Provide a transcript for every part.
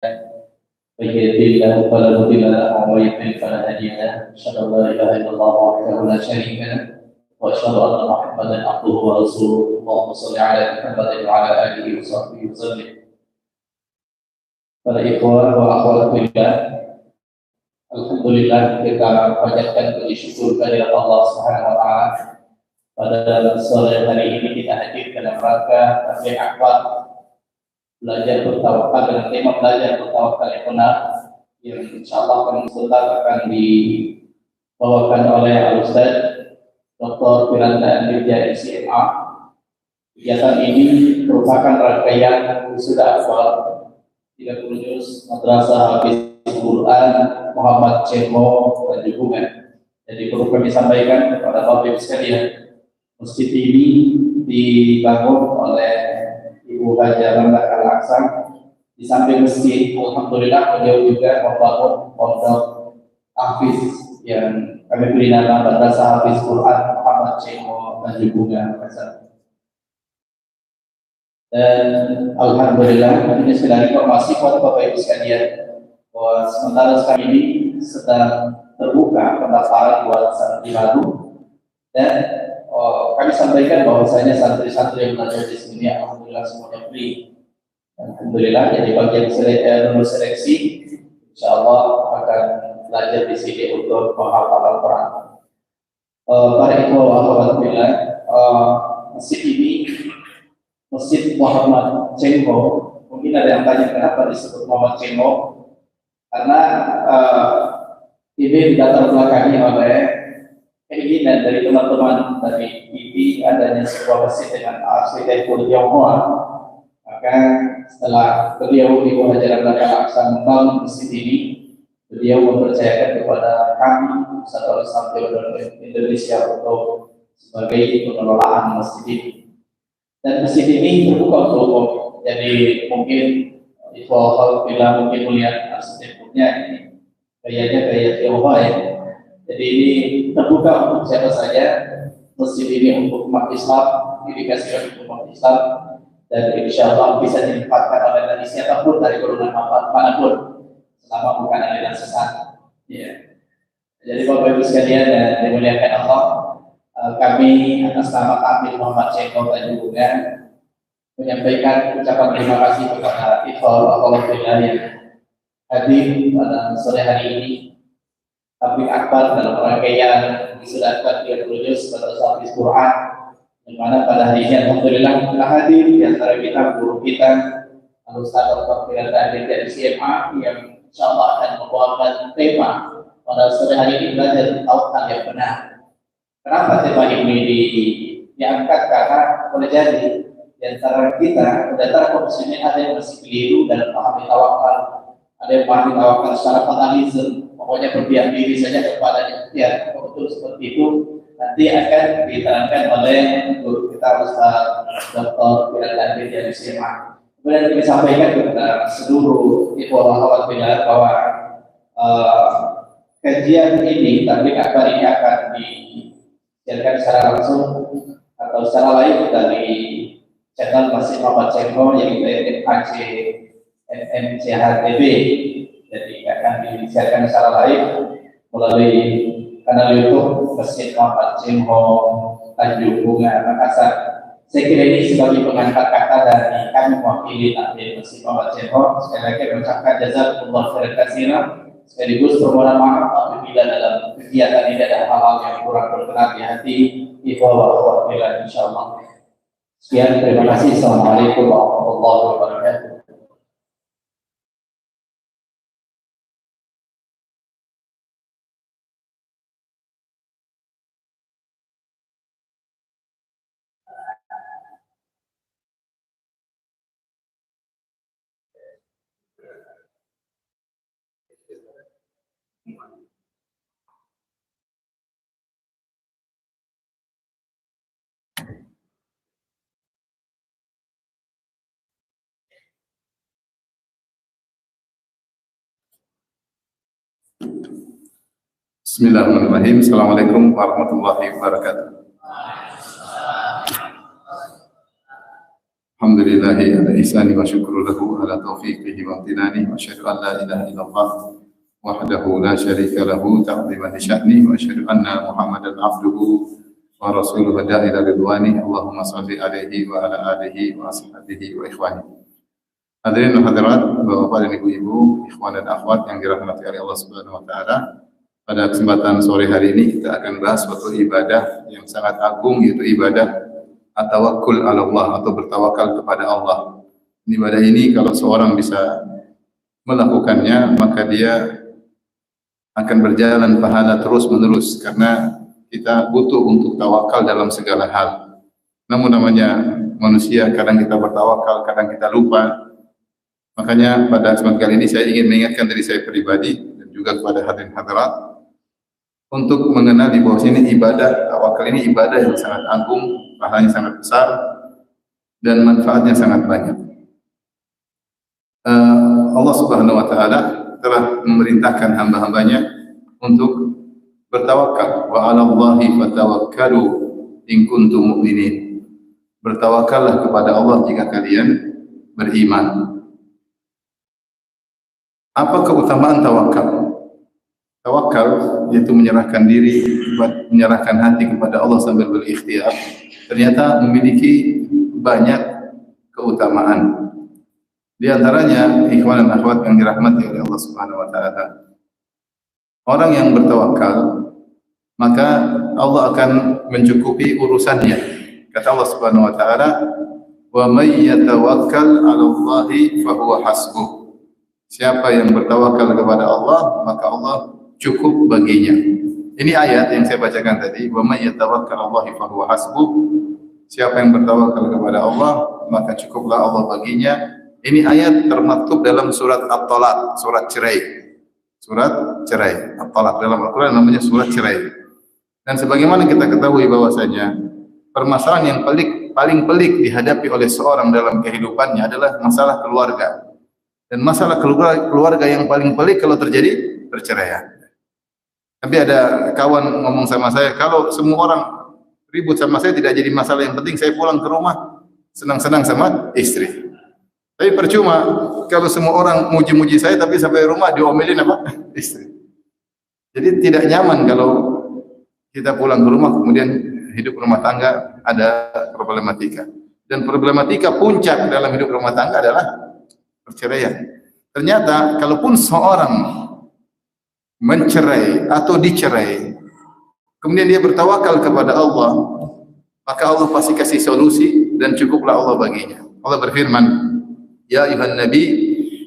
من يهده الله فلا مضل له ومن يضلل فلا هادي له أشهد أن لا إله إلا الله وحده لا شريك له وأشهد أن محمدا عبده ورسوله اللهم صل على محمد وعلى آله وصحبه وسلم. Para ikhwan wa akhwat fillah, alhamdulillah kita panjatkan puji syukur kepada Allah Subhanahu wa taala. Pada sore hari ini kita hadir dalam rangka tabligh akbar belajar bertawakal dengan tema belajar bertawakal yang benar yang insyaallah akan dibawakan oleh Al-Ustaz Dr. Firanda Dirja SMA. Kegiatan ini merupakan rangkaian wisuda akbar 30 juz Madrasah Hafiz Quran Muhammad Cemo Tanjungan. Jadi perlu kami sampaikan kepada Bapak Ibu sekalian, masjid ini dibangun oleh Ibu Haja Randa Al-Aqsa. Di samping masjid, alhamdulillah beliau juga membangun pondok Hafiz yang kami beri nama Madrasah Hafiz Quran Muhammad Cemo Tanjungan. Dan alhamdulillah ini sekedar informasi buat Bapak Ibu sekalian bahwa sementara sekarang ini sedang terbuka pendaftaran buat santri baru dan kami sampaikan bahwasanya santri-santri yang belajar di sini alhamdulillah semuanya free. Alhamdulillah jadi bagian seleksi insyaallah akan belajar di sini untuk menghafal Al-Quran. Para ikhwan wa akhwat fillah, masjid ini Masjid Muhammad Cemo, mungkin ada yang tanya kenapa disebut Muhammad Cemo, karena ini dilatar belakangi oleh keinginan dari teman-teman dari TV adanya sebuah masjid dengan arsitektur Tionghoa. Maka setelah beliau Ibu Hajar Randa Al-Aqsa membangun masjid ini, beliau mempercayakan kepada kami Satu Islam Indonesia untuk sebagai pengelolaan masjid ini. Dan masjid ini terbuka untuk umum. Jadi mungkin Ibu bila mungkin melihat arsitekturnya ini gayanya gaya Tionghoa ya. Jadi ini terbuka untuk siapa saja. Masjid ini untuk umat Islam, didikasikan untuk umat Islam, dan insya Allah bisa dimanfaatkan oleh siapapun dari golongan manapun selama bukan aliran sesat. Ya. Jadi Bapak Ibu sekalian dan dimuliakan Allah, kami atas nama kami Muhammad Cemo Tanjungan menyampaikan ucapan terima kasih kepada ikhwan Allah yang hadir pada sore hari ini. Tabligh akbar dalam rangkaian wisuda akbar 30 juz Madrasah Hafiz Quran, di mana pada hari ini alhamdulillah telah hadir di antara kita guru kita Al-Ustaz Dr. Firanda Dirja SMA yang insyaallah akan membawakan tema pada sore hari ini belajar tauhid yang benar. Kenapa tema ini diangkat? Karena boleh jadi di antara kita, di antara kaum muslimin ada yang masih keliru dalam memahami tawakal, ada yang memahami tawakal secara fatalisme, pokoknya berdiam diri saja kepada ikhtiar. Betul seperti itu nanti akan diterangkan oleh guru kita Ustaz Dr. Firanda Dirja SMA. Kemudian kami sampaikan kepada seluruh ikhwan akhwat fillah bahwa kajian ini, tabligh akbar ini akan disiarkan secara langsung atau secara live dari channel Masjid Muhammad Cemo yaitu MCHTV. Jadi akan disiarkan secara live melalui kanal YouTube Masjid Muhammad Cemo Tanjungan Makassar. Saya kira ini sebagai pengangkat kata dari kami mewakili takdir Masjid Muhammad Cemo. Sekali lagi mengucapkan jazakumullah khairan katsiran. Sekaligus permohonan maaf apabila dalam kegiatan ini ada hal-hal yang kurang berkenan di hati ikhwan wa akhwat fillah insyaallah. Sekian, terima kasih. Assalamualaikum warahmatullahi wabarakatuh. Bismillahirrahmanirrahim. Assalamualaikum warahmatullahi wabarakatuh. Alhamdulillahi ala ihsani wa syukru lahu ala taufiqihi wa amtinani wa asyhadu an la ilaha illallah wahdahu la syarika lahu ta'ziman li sya'ni wa asyhadu anna Muhammadan abduhu wa rasuluhu da'i ila ridwani. Allahumma shalli alaihi wa ala alihi wa ashabihi wa ikhwani. Hadirin dan hadirat, Bapak dan Ibu-ibu, ikhwan dan akhwat yang dirahmati oleh Allah Subhanahu wa taala. Pada kesempatan sore hari ini kita akan bahas suatu ibadah yang sangat agung, yaitu ibadah at-tawakkul 'ala Allah atau bertawakal kepada Allah. Ibadah ini kalau seorang bisa melakukannya, maka dia akan berjalan pahala terus-menerus, karena kita butuh untuk tawakal dalam segala hal. Namun namanya manusia, kadang kita bertawakal, kadang kita lupa. Makanya pada kesempatan kali ini saya ingin mengingatkan diri saya pribadi dan juga kepada hadirin hadirat untuk mengenali bahwa ini ibadah, tawakal ini ibadah yang sangat agung, pahalanya sangat besar dan manfaatnya sangat banyak. Allah Subhanahu wa taala telah memerintahkan hamba-hambanya untuk bertawakal. Wa 'ala Allahi fatawakkalu in kuntum mu'minin. Bertawakallah kepada Allah jika kalian beriman. Apa keutamaan tawakal? Tawakal yaitu menyerahkan diri, menyerahkan hati kepada Allah sambil berikhtiar. Ternyata memiliki banyak keutamaan. Di antaranya, ikhwan dan akhwat yang dirahmati oleh Allah Subhanahu wa taala, orang yang bertawakal, maka Allah akan mencukupi urusannya. Kata Allah Subhanahu wa taala, "Wa may yatawakkal 'ala Allahi fa huwa hasbuh." Siapa yang bertawakal kepada Allah, maka Allah cukup baginya. Ini ayat yang saya bacakan tadi, wa may yatawakkal 'ala Allahi fa huwa hasbuh. Siapa yang bertawakal kepada Allah, maka cukuplah Allah baginya. Ini ayat termaktub dalam surat At-Talaq, surat cerai. Surat cerai. At-Talaq dalam Al-Qur'an namanya surat cerai. Dan sebagaimana kita ketahui bahwasanya permasalahan yang paling pelik dihadapi oleh seorang dalam kehidupannya adalah masalah keluarga. Dan masalah keluarga yang paling pelik kalau terjadi perceraian. Tapi ada kawan ngomong sama saya, kalau semua orang ribut sama saya tidak jadi masalah, yang penting saya pulang ke rumah senang-senang sama istri. Tapi percuma kalau semua orang muji-muji saya tapi sampai rumah diomelin apa? Istri. Jadi tidak nyaman kalau kita pulang ke rumah kemudian hidup rumah tangga ada problematika. Dan problematika puncak dalam hidup rumah tangga adalah perceraian. Ternyata kalaupun seorang mencerai atau dicerai, kemudian dia bertawakal kepada Allah, maka Allah pasti kasih solusi dan cukuplah Allah baginya. Allah berfirman, "Ya ayuhan nabi,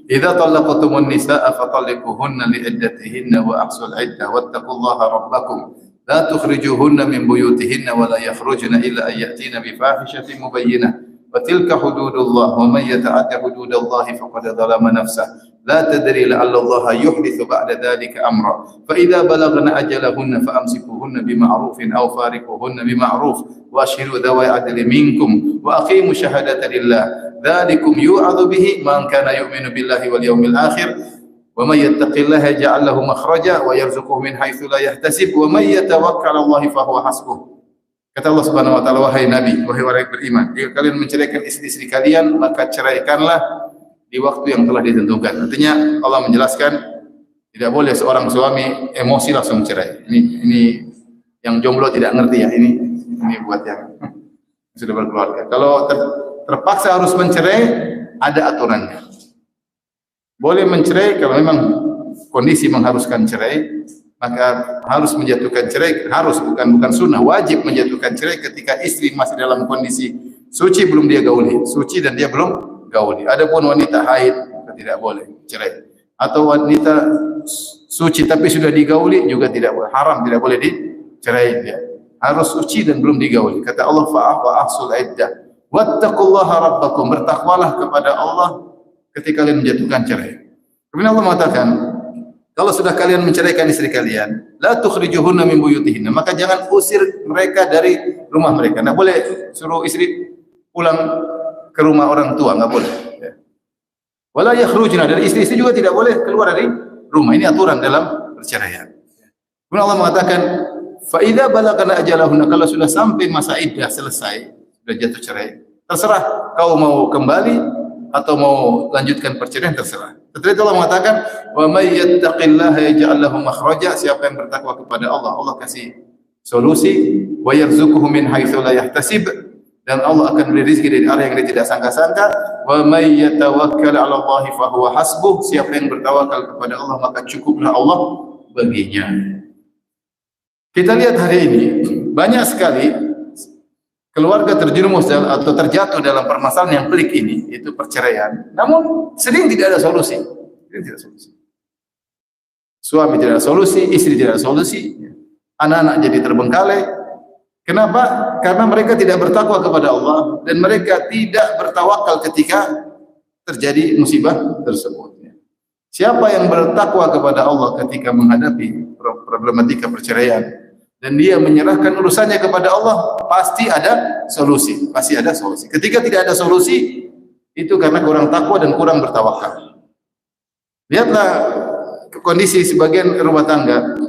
idza talaqtumun nisaa fatalliquhunna li'iddatihinna wa ahsul 'iddah wattaqullaha rabbakum la tukhrijuhunna min buyutihinna wa la yakhrujna illa an ya'tina bi fahishatin mubayyinah wa tilka hududullah wa man yata'adda hududallahi faqad zalama nafsahu la tadri la'alla Allah yuhdithu ba'da dhalika amra fa idza balaghna ajalahunna fa amsikuhunna bima'rufin aw fariquhunna bima'ruf wa ashhidu dhawi 'adlin minkum wa aqimu syahadata lillah dzalikum yu'adzu bihi man kana yu'minu billahi wal yawmil akhir wa may yattaqillaha yaj'al lahu makhraja wa yarzuquhu min haitsu la yahtasib wa may yatawakkal 'ala Allah fa huwa hasbuh." Kata Allah Subhanahu wa taala, wahai nabi, wahai orang yang beriman, jika kalian menceraikan istri-istri kalian, maka ceraikanlah di waktu yang telah ditentukan. Artinya Allah menjelaskan tidak boleh seorang suami emosi langsung cerai. Ini yang jomblo tidak ngerti ya. Ini buat yang sudah berkeluarga. Kalau terpaksa harus mencerai, ada aturannya. Boleh mencerai kalau memang kondisi mengharuskan cerai, maka harus menjatuhkan cerai, harus bukan sunnah, wajib menjatuhkan cerai ketika istri masih dalam kondisi suci, belum dia gauli, suci dan dia belum gauli. Adapun wanita haid tidak boleh cerai. Atau wanita suci tapi sudah digauli juga tidak boleh, haram, tidak boleh dicerai dia. Harus suci dan belum digauli. Kata Allah, fa'ah wa ahsul 'iddah. Wattaqullaha rabbakum, bertakwalah kepada Allah ketika kalian menjatuhkan cerai. Kemudian Allah mengatakan, kalau sudah kalian menceraikan istri kalian, la tukhrijuhunna min buyutihinna, maka jangan usir mereka dari rumah mereka. Enggak boleh suruh istri pulang ke rumah orang tua, enggak boleh. Wala yakhrujna, dari istri-istri juga tidak boleh keluar dari rumah. Ini aturan dalam perceraian. Kemudian Allah mengatakan, fa idza balagana ajalahunna, kalau sudah sampai masa iddah selesai, sudah jatuh cerai, Terserah kau mau kembali atau mau lanjutkan perceraian, terserah. Setelah itu Allah mengatakan, "Wa may yattaqillaha yaj'al lahu makhraja." Siapa yang bertakwa kepada Allah, Allah kasih solusi. Wa yarzuquhu min haitsu la yahtasib, dan Allah akan beri rezeki dari arah yang dia tidak sangka-sangka. Wa may yatawakkal 'ala Allah fa huwa hasbuh. Siapa yang bertawakal kepada Allah, maka cukuplah Allah baginya. Kita lihat hari ini banyak sekali keluarga terjerumus atau terjatuh dalam permasalahan yang pelik ini, yaitu perceraian. Namun sering tidak ada solusi. Suami tidak ada solusi, istri tidak ada solusi, anak-anak jadi terbengkalai. Kenapa? Karena mereka tidak bertakwa kepada Allah dan mereka tidak bertawakal ketika terjadi musibah tersebut. Siapa yang bertakwa kepada Allah ketika menghadapi problematika perceraian dan dia menyerahkan urusannya kepada Allah, pasti ada solusi. Pasti ada solusi. Ketika tidak ada solusi, itu karena kurang takwa dan kurang bertawakal. Lihatlah kondisi sebagian rumah tangga,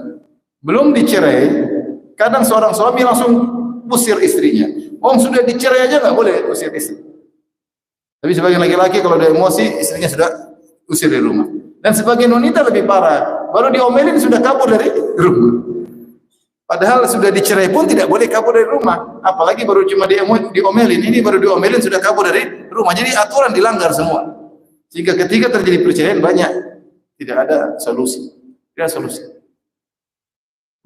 belum dicerai, kadang seorang suami langsung usir istrinya. Sudah dicerai aja nggak boleh usir istri. Tapi sebagian laki-laki kalau ada emosi, istrinya sudah usir dari rumah. Dan sebagian wanita lebih parah, baru diomelin sudah kabur dari rumah. Padahal sudah dicerai pun tidak boleh kabur dari rumah. Apalagi baru cuma diomelin. Ini baru diomelin sudah kabur dari rumah. Jadi aturan dilanggar semua. Sehingga ketika terjadi perceraian banyak tidak ada solusi. Tidak ada solusi.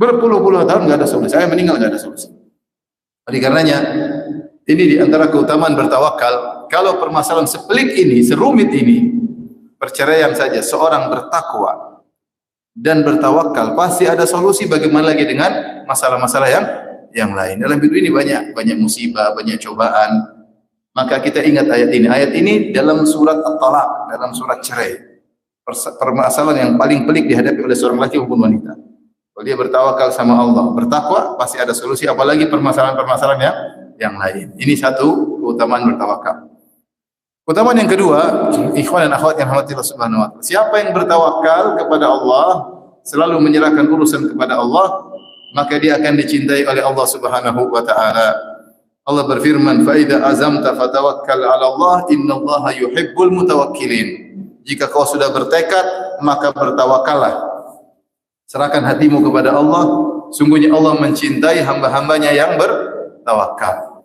Berpuluh-puluh tahun nggak ada solusi. Saya meninggal nggak ada solusi. Oleh karenanya ini di antara keutamaan bertawakal. Kalau permasalahan sepelik ini, serumit ini, perceraian saja, seorang bertakwa dan bertawakal, pasti ada solusi. Bagaimana lagi dengan masalah-masalah yang lain. Dalam hidup ini banyak musibah, banyak cobaan. Maka kita ingat ayat ini. Ayat ini dalam surat At-Talaq, dalam surat cerai. Permasalahan yang paling pelik dihadapi oleh seorang laki maupun wanita. Kalau dia bertawakal sama Allah, bertakwa, pasti ada solusi. Apalagi permasalahan-permasalahan yang lain. Ini satu keutamaan bertawakal. Keutamaan yang kedua, ikhwan dan akhwat yang dirahmati Allah Subhanahu wa taala. Siapa yang bertawakal kepada Allah, selalu menyerahkan urusan kepada Allah, maka dia akan dicintai oleh Allah Subhanahu wa taala. Allah berfirman, "Fa idza azamta fatawakkal 'ala Allah, innallaha yuhibbul mutawakkilin." Jika kau sudah bertekad, maka bertawakallah. Serahkan hatimu kepada Allah, sungguhnya Allah mencintai hamba-hambanya yang bertawakal.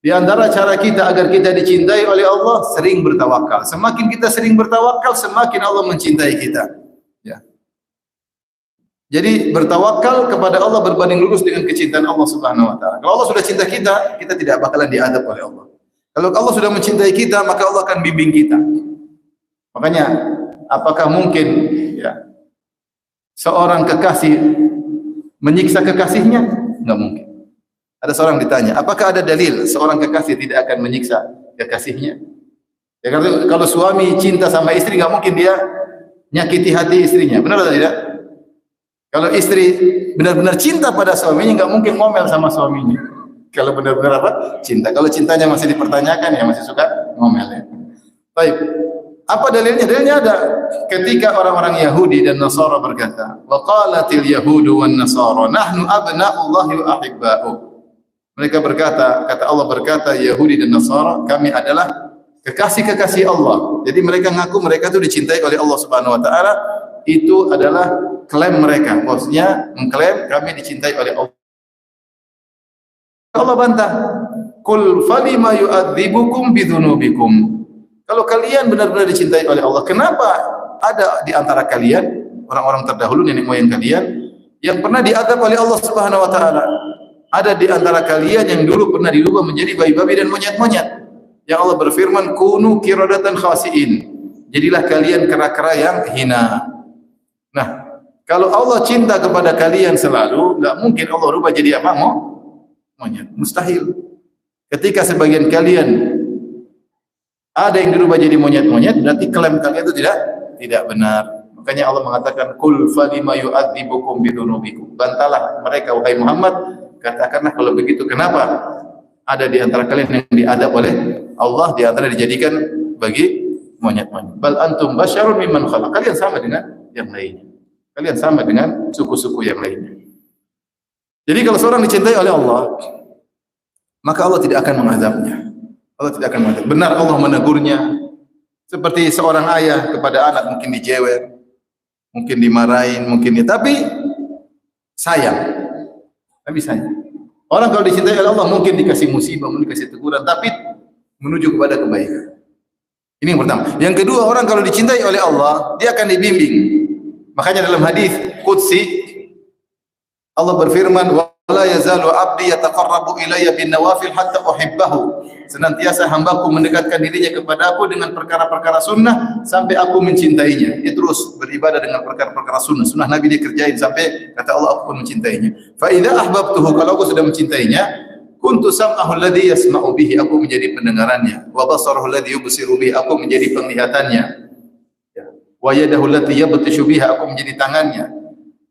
Di antara cara kita agar kita dicintai oleh Allah, sering bertawakal. Semakin kita sering bertawakal, semakin Allah mencintai kita. Ya. Jadi bertawakal kepada Allah berbanding lurus dengan kecintaan Allah Subhanahu wa taala. Kalau Allah sudah cinta kita, kita tidak bakalan diadab oleh Allah. Kalau Allah sudah mencintai kita, maka Allah akan bimbing kita. Makanya, apakah mungkin ya seorang kekasih menyiksa kekasihnya? Enggak mungkin. Ada seorang ditanya, apakah ada dalil seorang kekasih tidak akan menyiksa kekasihnya? Ya, kalau suami cinta sama istri, nggak mungkin dia nyakiti hati istrinya. Benar atau tidak? Kalau istri benar-benar cinta pada suaminya, nggak mungkin ngomel sama suaminya. Kalau benar-benar cinta. Kalau cintanya masih dipertanyakan, ya masih suka ngomel ya. Baik. Apa dalilnya? Dalilnya ada. Ketika orang-orang Yahudi dan Nasara berkata, wa qalatil yahudu wan nasara nahnu abna'ullahi wa ahibba'uh. Mereka berkata, kata Allah berkata, Yahudi dan Nasara, kami adalah kekasih-kekasih Allah. Jadi mereka ngaku mereka itu dicintai oleh Allah Subhanahu wa taala. Itu adalah klaim mereka. Maksudnya mengklaim kami dicintai oleh Allah. Allah bantah, "Qul falima yu'adzibukum bidzunubikum." Kalau kalian benar-benar dicintai oleh Allah, kenapa ada di antara kalian orang-orang terdahulu, nenek moyang kalian yang pernah diazab oleh Allah Subhanahu wa taala? Ada di antara kalian yang dulu pernah dirubah menjadi babi-babi dan monyet-monyet. Yang Allah berfirman, "Kunu qiradatan khasi'in." Jadilah kalian kera-kera yang hina. Nah, kalau Allah cinta kepada kalian selalu, enggak mungkin Allah rubah jadi apa? Monyet. Mustahil. Ketika sebagian kalian ada yang dirubah jadi monyet-monyet, berarti klaim kalian itu tidak benar. Makanya Allah mengatakan, "Qul falima yu'adzibukum bidzunubikum." Bantalah mereka, wahai Muhammad, katakanlah kalau begitu kenapa ada di antara kalian yang diadab oleh Allah, di antara dijadikan bagi monyet-monyet. Bal antum basyarun mimman khalaq. Kalian sama dengan yang lainnya. Kalian sama dengan suku-suku yang lainnya. Jadi kalau seorang dicintai oleh Allah, maka Allah tidak akan mengazabnya. Allah tidak akan mengatakan. Benar Allah menegurnya. Seperti seorang ayah kepada anak, mungkin dijewer, mungkin dimarahin, mungkin tapi sayang. Tapi sayang. Orang kalau dicintai oleh Allah mungkin dikasih musibah, mungkin dikasih teguran, tapi menuju kepada kebaikan. Ini yang pertama. Yang kedua, orang kalau dicintai oleh Allah, dia akan dibimbing. Makanya dalam hadis qudsi Allah berfirman, "Wa la yazalu 'abdi yataqarrabu ilayya bin nawafil hatta uhibbahu." Senantiasa hambaku mendekatkan dirinya kepada aku dengan perkara-perkara sunnah sampai aku mencintainya. Dia terus beribadah dengan perkara-perkara sunnah. Sunnah Nabi dia kerjain sampai kata Allah aku pun mencintainya. Fa idza ahbabtuhu, kalau aku sudah mencintainya, kuntu sam'ahu alladhi yasma'u bihi, aku menjadi pendengarannya, wa basarahu alladhi yubsiru bihi, aku menjadi penglihatannya, wa yadahu allati yabtashu biha, aku menjadi tangannya,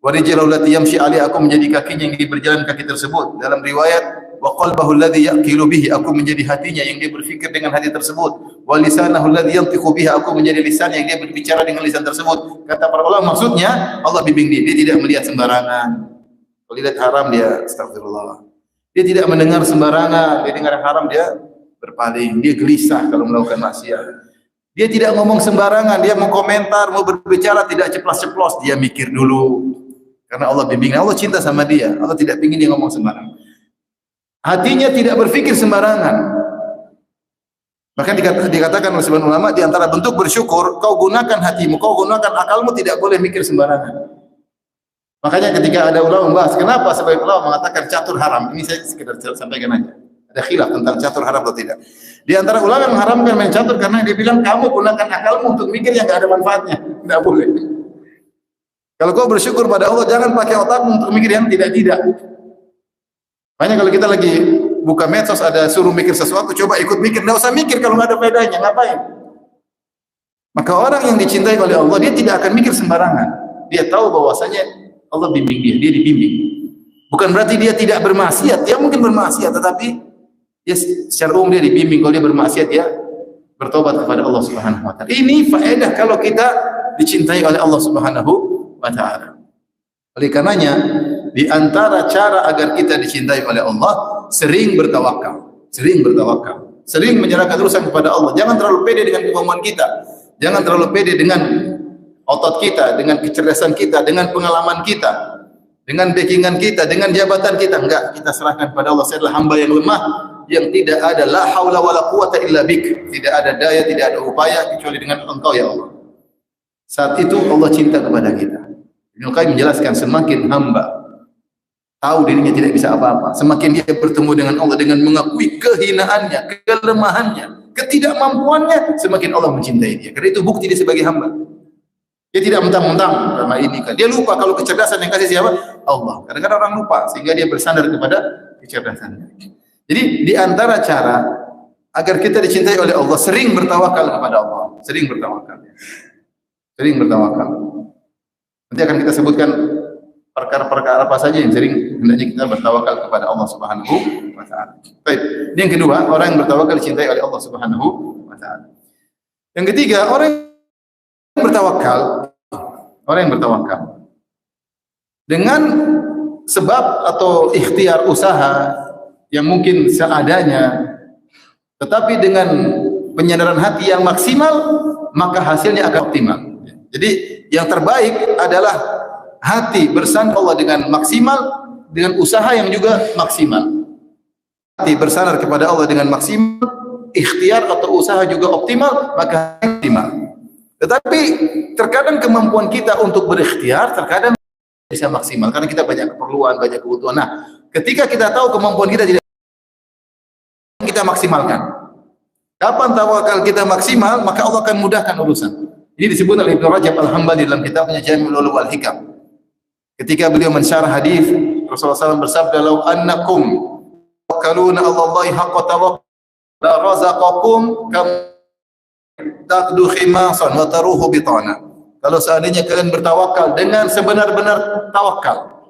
wa rijluhu allati yamshi 'alaiha, aku menjadi kakinya yang dia berjalan kaki tersebut. Dalam riwayat wa qalbahu alladhi yaqilu bihi, aku menjadi hatinya yang dia berfikir dengan hati tersebut, wa lisanahu alladhi yantiqu biha, aku menjadi lisan yang dia berbicara dengan lisan tersebut. Kata para ulama maksudnya Allah bimbing dia, dia tidak melihat sembarangan. Kalau lihat haram dia astagfirullah. Dia tidak mendengar sembarangan, dia dengar haram dia berpaling, dia gelisah kalau melakukan maksiat. Dia tidak ngomong sembarangan, dia mau komentar, mau berbicara tidak ceplas-ceplos, dia mikir dulu. Karena Allah bimbing, Allah cinta sama dia, Allah tidak ingin dia ngomong sembarangan. Hatinya tidak berfikir sembarangan. Bahkan dikatakan oleh sebagian ulama, di antara bentuk bersyukur, kau gunakan hatimu, kau gunakan akalmu, tidak boleh mikir sembarangan. Makanya ketika ada ulama membahas, kenapa sebagian ulama mengatakan catur haram? Ini saya sekedar sampaikan aja. Ada khilaf tentang catur haram atau tidak. Di antara ulama yang mengharamkan main catur karena dia bilang kamu gunakan akalmu untuk mikir yang tidak ada manfaatnya. Tidak boleh. Kalau kau bersyukur pada Allah, jangan pakai otakmu untuk mikir yang tidak-tidak. Makanya kalau kita lagi buka medsos ada suruh mikir sesuatu, coba ikut mikir. Tidak usah mikir kalau nggak ada faedahnya, ngapain? Maka orang yang dicintai oleh Allah, dia tidak akan mikir sembarangan. Dia tahu bahwasanya Allah bimbing dia, dia dibimbing. Bukan berarti dia tidak bermaksiat, dia mungkin bermaksiat, tetapi dia secara umum dia dibimbing. Kalau dia bermaksiat, dia bertobat kepada Allah Subhanahu wa taala. Ini faedah kalau kita dicintai oleh Allah Subhanahu wa taala. Oleh karenanya, di antara cara agar kita dicintai oleh Allah, sering bertawakal, sering menyerahkan urusan kepada Allah. Jangan terlalu pede dengan kemampuan kita, jangan terlalu pede dengan otot kita, dengan kecerdasan kita, dengan pengalaman kita, dengan backingan kita, dengan jabatan kita. Enggak, kita serahkan kepada Allah. Saya adalah hamba yang lemah, yang tidak ada la haula wala quwata illa bik. Tidak ada daya, tidak ada upaya kecuali dengan Engkau ya Allah. Saat itu Allah cinta kepada kita. Ibnu Qayyim menjelaskan, semakin hamba tahu dirinya tidak bisa apa-apa, semakin dia bertemu dengan Allah dengan mengakui kehinaannya, kelemahannya, ketidakmampuannya, semakin Allah mencintai dia. Karena itu bukti dia sebagai hamba. Dia tidak mentang-mentang karena ini kan. Dia lupa kalau kecerdasan yang kasih siapa? Allah. Kadang-kadang orang lupa sehingga dia bersandar kepada kecerdasannya. Jadi di antara cara agar kita dicintai oleh Allah, sering bertawakal kepada Allah, sering bertawakal. Nanti akan kita sebutkan perkara-perkara apa saja yang sering hendaknya kita bertawakal kepada Allah Subhanahu wa taala. Baik. Ini yang kedua, orang yang bertawakal dicintai oleh Allah Subhanahu wa taala. Yang ketiga, orang yang bertawakal dengan sebab atau ikhtiar usaha yang mungkin seadanya, tetapi dengan penyadaran hati yang maksimal, maka hasilnya akan optimal. Jadi yang terbaik adalah hati bersandar Allah dengan maksimal, dengan usaha yang juga maksimal. Hati bersandar kepada Allah dengan maksimal, ikhtiar atau usaha juga optimal, maka optimal. Tetapi terkadang kemampuan kita untuk berikhtiar terkadang bisa maksimal karena kita banyak keperluan, banyak kebutuhan. Nah, ketika kita tahu kemampuan kita tidak, kita maksimalkan. Kapan tawakal kita maksimal, maka Allah akan mudahkan urusan. Ini disebut oleh Ibnu Rajab Al-Hambali dalam kitabnya Jami'ul Ulum wal Hikam. Ketika beliau mensyarah hadis Rasulullah SAW bersabda, "Lau annakum tawakkaluna 'ala Allahi haqqa tawakkul la razaqakum kam taqdu khimasan wa taruhu bitana." Kalau seandainya kalian bertawakal dengan sebenar-benar tawakal,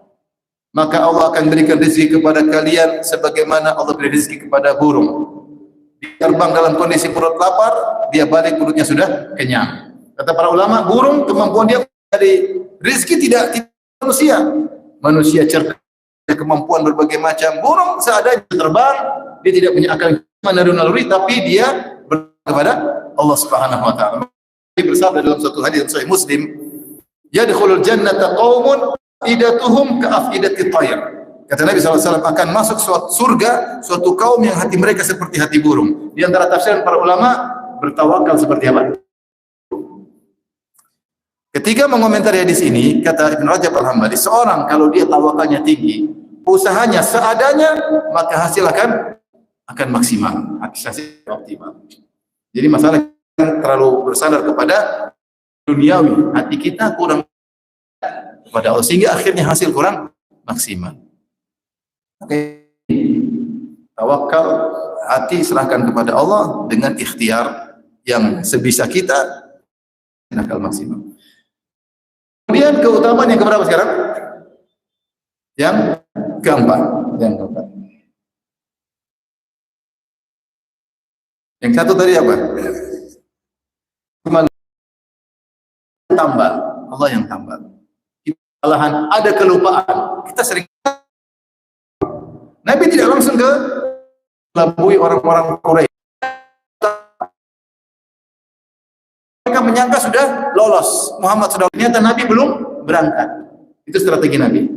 maka Allah akan berikan rezeki kepada kalian sebagaimana Allah beri rezeki kepada burung. Dia terbang dalam kondisi perut lapar, dia balik perutnya sudah kenyang. Kata para ulama, burung kemampuan dia dari rezeki tidak manusia cerdas, kemampuan berbagai macam. Burung seadanya terbang, dia tidak punya akal naluri tapi dia kepada Allah Subhanahu wa taala. Dia bersabda dalam satu hadis Sahih Muslim, "Yadkhulul jannata qaumun idatuhum ka'afidati tayr." Kata Nabi SAW, akan masuk suatu surga suatu kaum yang hati mereka seperti hati burung. Di antara tafsiran para ulama, bertawakal seperti apa? Ketika mengomentari hadis ini, kata Ibn Rajab Al-Hambali, seorang kalau dia tawakalnya tinggi, usahanya seadanya, maka hasil akan maksimal, hasil optimal. Jadi masalah terlalu bersandar kepada duniawi, hati kita kurang kepada Allah, sehingga akhirnya hasil kurang maksimal. Oke. Tawakal, hati serahkan kepada Allah dengan ikhtiar yang sebisa kita akan maksimal. Kemudian keutamaan yang keberapa sekarang? Yang keempat. Yang satu tadi apa? Tambah. Allah yang tambah. Kesalahan, ada kelupaan. Kita sering. Nabi tidak langsung ke labui orang-orang Quraisy. Mereka menyangka sudah lolos, Muhammad sudah, ternyata Nabi belum berangkat. Itu strategi Nabi.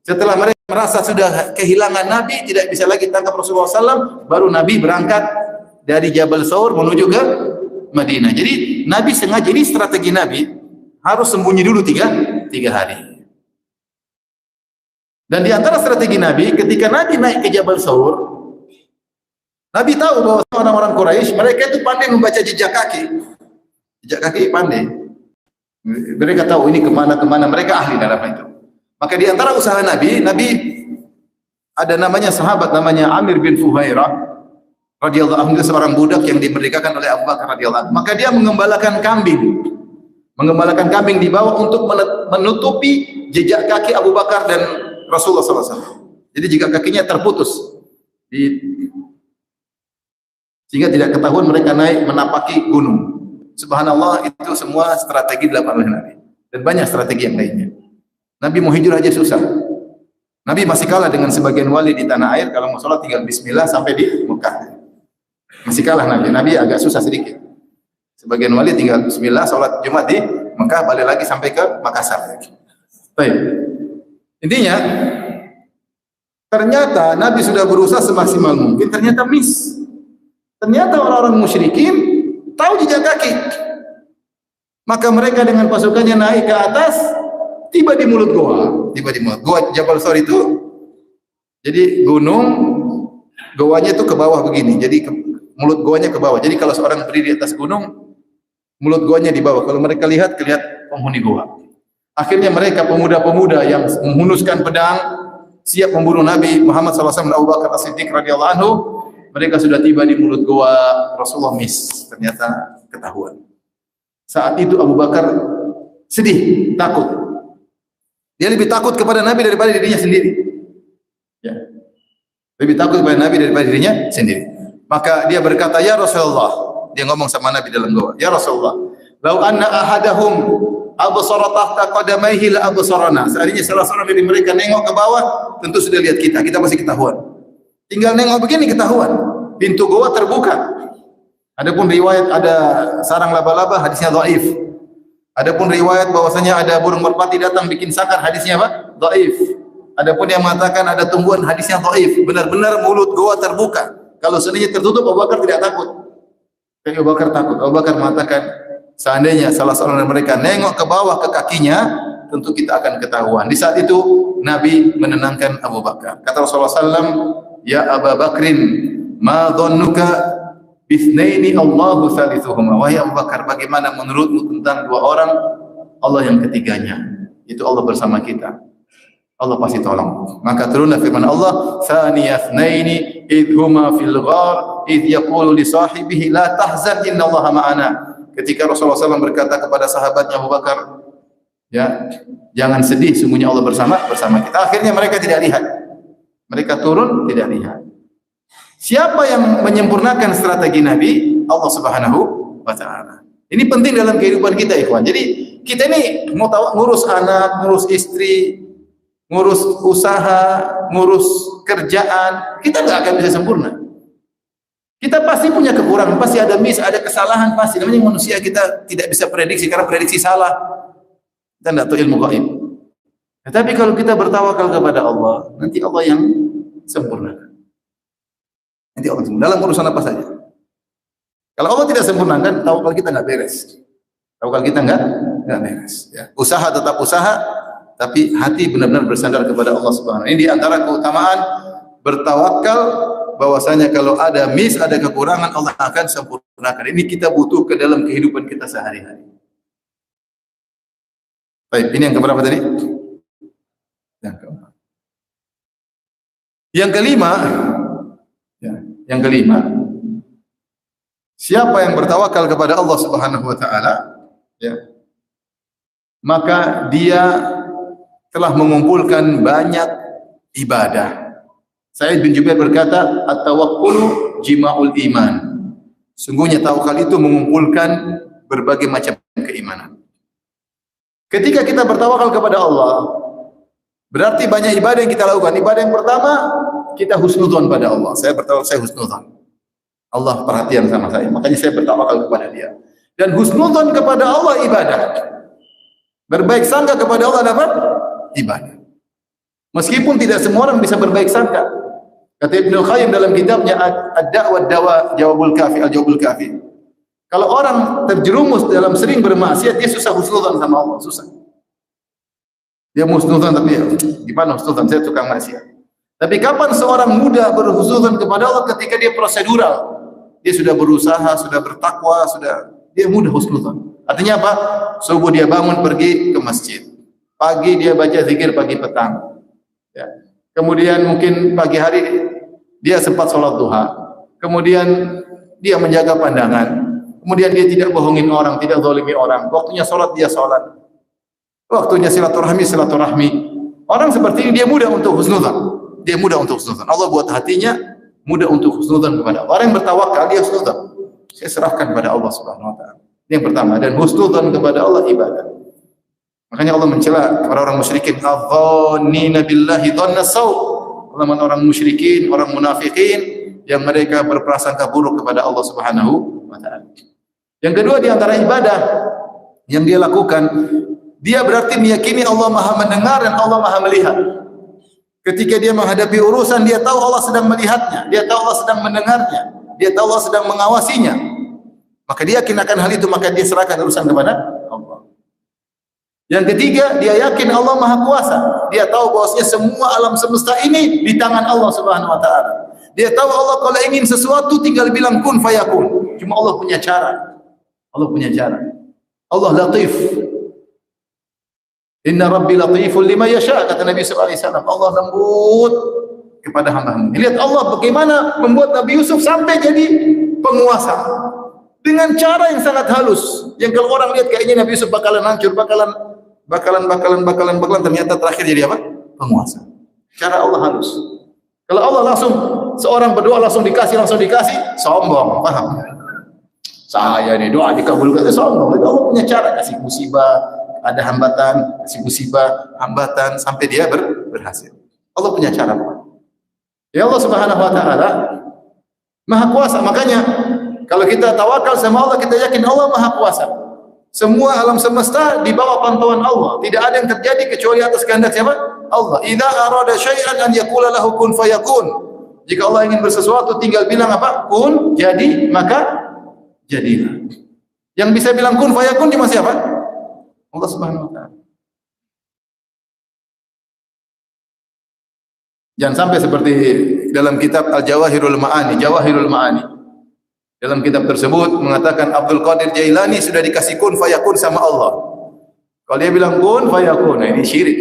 Setelah mereka merasa sudah kehilangan Nabi, tidak bisa lagi tangkap Rasulullah SAW, baru Nabi berangkat dari Jabal Saur menuju ke Madinah. Jadi Nabi sengaja, ini strategi Nabi, harus sembunyi dulu tiga hari. Dan di antara strategi Nabi, ketika Nabi naik ke Jabal Saur, Nabi tahu bahwa orang-orang Quraisy mereka itu pandai membaca jejak kaki. Jejak kaki pandai. Mereka tahu ini kemana-kemana, mereka ahli dalam itu. Maka di antara usaha Nabi ada namanya sahabat namanya Amir bin Fuhairah radhiyallahu anhu, seorang budak yang dimerdekakan oleh Abu Bakar radhiyallahu anhu. Maka dia mengembalakan kambing. Mengembalakan kambing dibawa untuk menutupi jejak kaki Abu Bakar dan Rasulullah SAW. Jadi jika kakinya terputus, sehingga tidak ketahuan mereka naik menapaki gunung. Subhanallah, itu semua strategi dilakukan oleh Nabi. Dan banyak strategi yang lainnya. Nabi mau hijrah aja susah. Nabi masih kalah dengan sebagian wali di tanah air, kalau mau sholat tinggal bismillah sampai di Mekah. Masih kalah Nabi. Nabi agak susah sedikit. Sebagian wali tinggal bismillah, sholat Jumat di Mekah, balik lagi sampai ke Makassar. Baik. Intinya, ternyata Nabi sudah berusaha semaksimal mungkin, ternyata miss. Ternyata orang-orang musyrikin tahu jejak kaki. Maka mereka dengan pasukannya naik ke atas, tiba di mulut goa. Goa Jabal Saur itu, jadi gunung, goanya itu ke bawah begini. Jadi mulut goanya ke bawah. Jadi kalau seorang berdiri di atas gunung, mulut goanya di bawah. Kalau mereka lihat penghuni goa. Akhirnya mereka pemuda-pemuda yang menghunuskan pedang siap membunuh Nabi Muhammad SAW dan Abu Bakar As-Siddiq radhiyallahu anhu. Mereka sudah tiba di mulut goa, Rasulullah miss, ternyata ketahuan. Saat itu Abu Bakar sedih, takut. Dia lebih takut kepada Nabi daripada dirinya sendiri. Ya. Lebih takut kepada Nabi daripada dirinya sendiri. Maka dia berkata, "Ya Rasulullah," dia ngomong sama Nabi dalam goa, "Ya Rasulullah, lau anna ahadahum absara tahta qadamaihi la absarana." Seandainya salah seorang dari mereka nengok ke bawah, tentu sudah lihat kita masih ketahuan. Tinggal nengok begini ketahuan. Pintu goa terbuka. Adapun riwayat ada sarang laba-laba, hadisnya dhaif. Adapun riwayat bahwasanya ada burung merpati datang bikin sakar, hadisnya apa? Dhaif. Adapun yang mengatakan ada tumbuhan, hadisnya dhaif. Benar-benar mulut goa terbuka. Kalau seandainya tertutup, Abu Bakar tidak takut. Tapi Abu Bakar takut. Abu Bakar mengatakan, seandainya salah seorang dari mereka nengok ke bawah ke kakinya, tentu kita akan ketahuan. Di saat itu Nabi menenangkan Abu Bakar. Kata Rasulullah SAW, "Ya Abu Bakrin, ma dhannuka bithnaini Allahu thalithuhuma." Wahai Abu Bakar, bagaimana menurutmu tentang dua orang Allah yang ketiganya? Itu Allah bersama kita. Allah pasti tolong. Maka turunlah firman Allah, "Tsaniyatnaini idhuma fil ghar idh yaqulu li sahibihi la tahzan innallaha ma'ana." Ketika Rasulullah SAW berkata kepada sahabatnya Abu Bakar, ya, jangan sedih, sungguhnya Allah bersama kita. Akhirnya mereka tidak lihat. Mereka turun tidak lihat. Siapa yang menyempurnakan strategi Nabi? Allah Subhanahu wa taala. Ini penting dalam kehidupan kita, ikhwan. Jadi kita ini mau ngurus anak, ngurus istri, ngurus usaha, ngurus kerjaan, kita nggak akan bisa sempurna. Kita pasti punya kekurangan, pasti ada miss, ada kesalahan, pasti. Namanya manusia, kita tidak bisa prediksi, karena prediksi salah. Kita tidak tahu ilmu gaib. Tetapi kalau kita bertawakal kepada Allah, nanti Allah yang sempurnakan. Nanti Allah sempurnakan. Dalam urusan apa saja. Kalau Allah tidak sempurnakan, tawakal kita nggak beres. Tawakal kita nggak beres. Ya. Usaha tetap usaha, tapi hati benar-benar bersandar kepada Allah Subhanahu. Ini di antara keutamaan bertawakal, bahwasanya kalau ada miss, ada kekurangan, Allah akan sempurnakan. Ini kita butuh ke dalam kehidupan kita sehari-hari. Baik, ini yang keberapa tadi? Yang keempat. Yang kelima, ya, yang kelima, siapa yang bertawakal kepada Allah Subhanahu wa taala, ya, maka dia telah mengumpulkan banyak ibadah. Sa'id bin Jubair berkata, at-tawakkulu jima'ul iman. Sungguhnya tawakal itu mengumpulkan berbagai macam keimanan. Ketika kita bertawakal kepada Allah, berarti banyak ibadah yang kita lakukan. Ibadah yang pertama, kita husnudzon pada Allah. Saya bertawakal, saya husnudzon. Allah perhatian sama saya, makanya saya bertawakal kepada Dia. Dan husnudzon kepada Allah ibadah. Berbaik sangka kepada Allah apa? Ibadah. Meskipun tidak semua orang bisa berbaik sangka. Kata Ibnu Qayyim dalam kitabnya Ad-Da'wa Dawa Jawabul Kafi, Al-Jawabul Kafi. Kalau orang terjerumus dalam sering bermaksiat, dia susah husnudzon sama Allah, susah. Dia husnudzon, tapi gimana husnudzon, saya tukang maksiat. Tapi kapan seorang muda berhusnudzon kepada Allah? Ketika dia prosedural. Dia sudah berusaha, sudah bertakwa, dia mudah husnudzon. Artinya apa? Subuh dia bangun pergi ke masjid. Pagi dia baca zikir pagi petang. Ya. Kemudian mungkin pagi hari dia sempat sholat duha. Kemudian dia menjaga pandangan. Kemudian dia tidak bohongin orang, tidak zalimi orang. Waktunya sholat dia sholat. Waktunya silaturahmi. Orang seperti ini dia mudah untuk husnudzon. Dia mudah untuk husnudzon. Allah buat hatinya mudah untuk husnudzon kepada Allah. Orang yang bertawakal dia husnudzon. Saya serahkan kepada Allah Subhanahu wa taala. Ini yang pertama, dan husnudzon kepada Allah ibadah. Makanya Allah mencela kepada orang musyrikin, "Adzannina billahi dhanna saw." Orang musyrikin, orang munafikin yang mereka berprasangka buruk kepada Allah Subhanahu wa taala. Yang kedua di antara ibadah yang dia lakukan, dia berarti meyakini Allah Maha mendengar dan Allah Maha melihat. Ketika dia menghadapi urusan, dia tahu Allah sedang melihatnya, dia tahu Allah sedang mendengarnya, dia tahu Allah sedang mengawasinya. Maka dia yakin akan hal itu, maka dia serahkan urusan kepada Allah. Yang ketiga, dia yakin Allah Maha Kuasa. Dia tahu bahwasanya semua alam semesta ini di tangan Allah Subhanahu wa taala. Dia tahu Allah kalau ingin sesuatu tinggal bilang kun fayakun. Cuma Allah punya cara. Allah punya cara. Allah latif. Inna Rabbi latifun lima yasha, kata Nabi sallallahu alaihi wasallam. Allah lembut kepada hamba-hamba. Lihat Allah bagaimana membuat Nabi Yusuf sampai jadi penguasa. Dengan cara yang sangat halus. Yang kalau orang lihat kayaknya Nabi Yusuf bakalan hancur, bakalan, ternyata terakhir jadi apa? Penguasa. Cara Allah halus. Kalau Allah langsung, seorang berdoa langsung dikasih, sombong, paham? Saya ini doa dikabulkan, sombong. Allah punya cara, kasih musibah, ada hambatan, kasih musibah, hambatan, sampai dia berhasil. Allah punya cara. Ya Allah Subhanahu wa taala Maha Kuasa. Makanya kalau kita tawakal sama Allah, kita yakin Allah Maha Kuasa. Semua alam semesta di bawah pantauan Allah. Tidak ada yang terjadi kecuali atas kehendak siapa? Allah. Idza arada syai'an an yaqula lahu kun fayakun. Jika Allah ingin bersesuatu tinggal bilang apa? Kun, jadi, maka jadilah. Yang bisa bilang kun fayakun cuma siapa? Allah Subhanahu wa taala. Jangan sampai seperti dalam kitab Al-Jawahirul Ma'ani, Jawahirul Ma'ani. Dalam kitab tersebut mengatakan Abdul Qadir Jailani sudah dikasih kun fayakun sama Allah. Kalau dia bilang kun fayakun, nah ini syirik.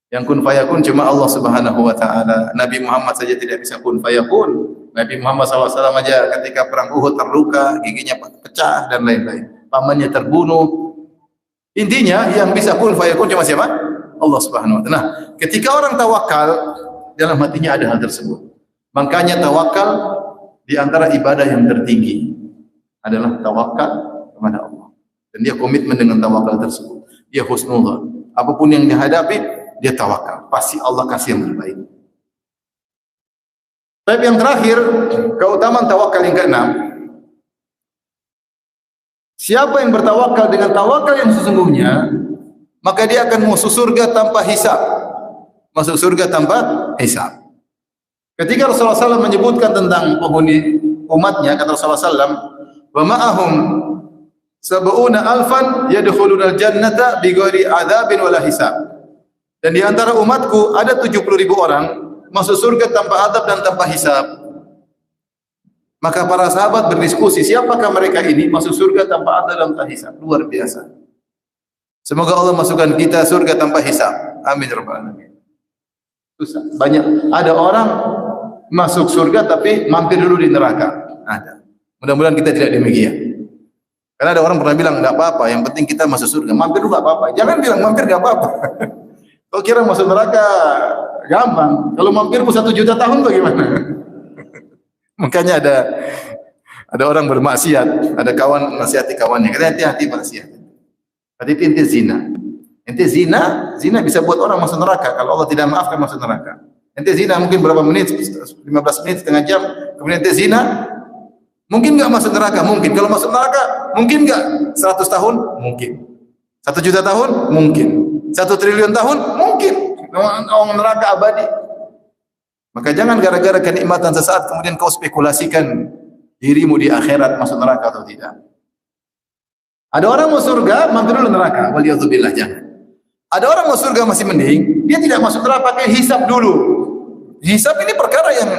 Yang kun fayakun cuma Allah Subhanahu wa taala. Nabi Muhammad saja tidak bisa kun fayakun. Nabi Muhammad SAW aja ketika perang Uhud terluka, giginya pecah dan lain-lain. Pamannya terbunuh. Intinya yang bisa kun fayakun cuma siapa? Allah Subhanahu wa taala. Nah, ketika orang tawakal, dalam hatinya ada hal tersebut. Makanya tawakal di antara ibadah yang tertinggi adalah tawakal kepada Allah. Dan dia komitmen dengan tawakal tersebut. Dia husnudzon. Apapun yang dihadapi, dia tawakal. Pasti Allah kasih yang terbaik. Tapi yang terakhir, keutamaan tawakal yang keenam. Siapa yang bertawakal dengan tawakal yang sesungguhnya, maka dia akan masuk surga tanpa hisab. Masuk surga tanpa hisab. Ketika Rasulullah SAW menyebutkan tentang penghuni umatnya, kata Rasulullah SAW, wa ma'ahum sab'una alfan yadkhuluna al-jannata bighairi adzabin wala hisab. Dan di antara umatku ada 70.000 orang masuk surga tanpa adab dan tanpa hisab. Maka para sahabat berdiskusi, siapakah mereka ini masuk surga tanpa adab dan tanpa hisab? Luar biasa. Semoga Allah masukkan kita surga tanpa hisab. Amin ya rabbal alamin. Susah. Banyak. Ada orang masuk surga tapi mampir dulu di neraka. Ada. Mudah-mudahan kita tidak demikian. Karena ada orang pernah bilang enggak apa-apa, yang penting kita masuk surga. Mampir dulu enggak apa-apa. Jangan bilang mampir enggak apa-apa. Kalau kira masuk neraka gampang. Kalau mampir 1 juta tahun bagaimana? Makanya ada orang bermaksiat, ada kawan nasihati kawannya, kata hati-hati maksiat. Tadi ente zina. Ente zina bisa buat orang masuk neraka kalau Allah tidak maafkan masuk neraka. Ente zina mungkin berapa menit, 15 menit, setengah jam, kemudian ente zina, mungkin enggak masuk neraka? Mungkin. Kalau masuk neraka, mungkin enggak 100 tahun? Mungkin. 1 juta tahun? Mungkin. 1 triliun tahun? Mungkin. Orang neraka abadi. Maka jangan gara-gara kenikmatan sesaat kemudian kau spekulasikan dirimu di akhirat masuk neraka atau tidak. Ada orang mau surga, mampir dulu neraka. Waliyadzubillah, jangan. Ada orang mau surga masih mending, dia tidak masuk neraka, pakai hisab dulu. Hisab ini perkara yang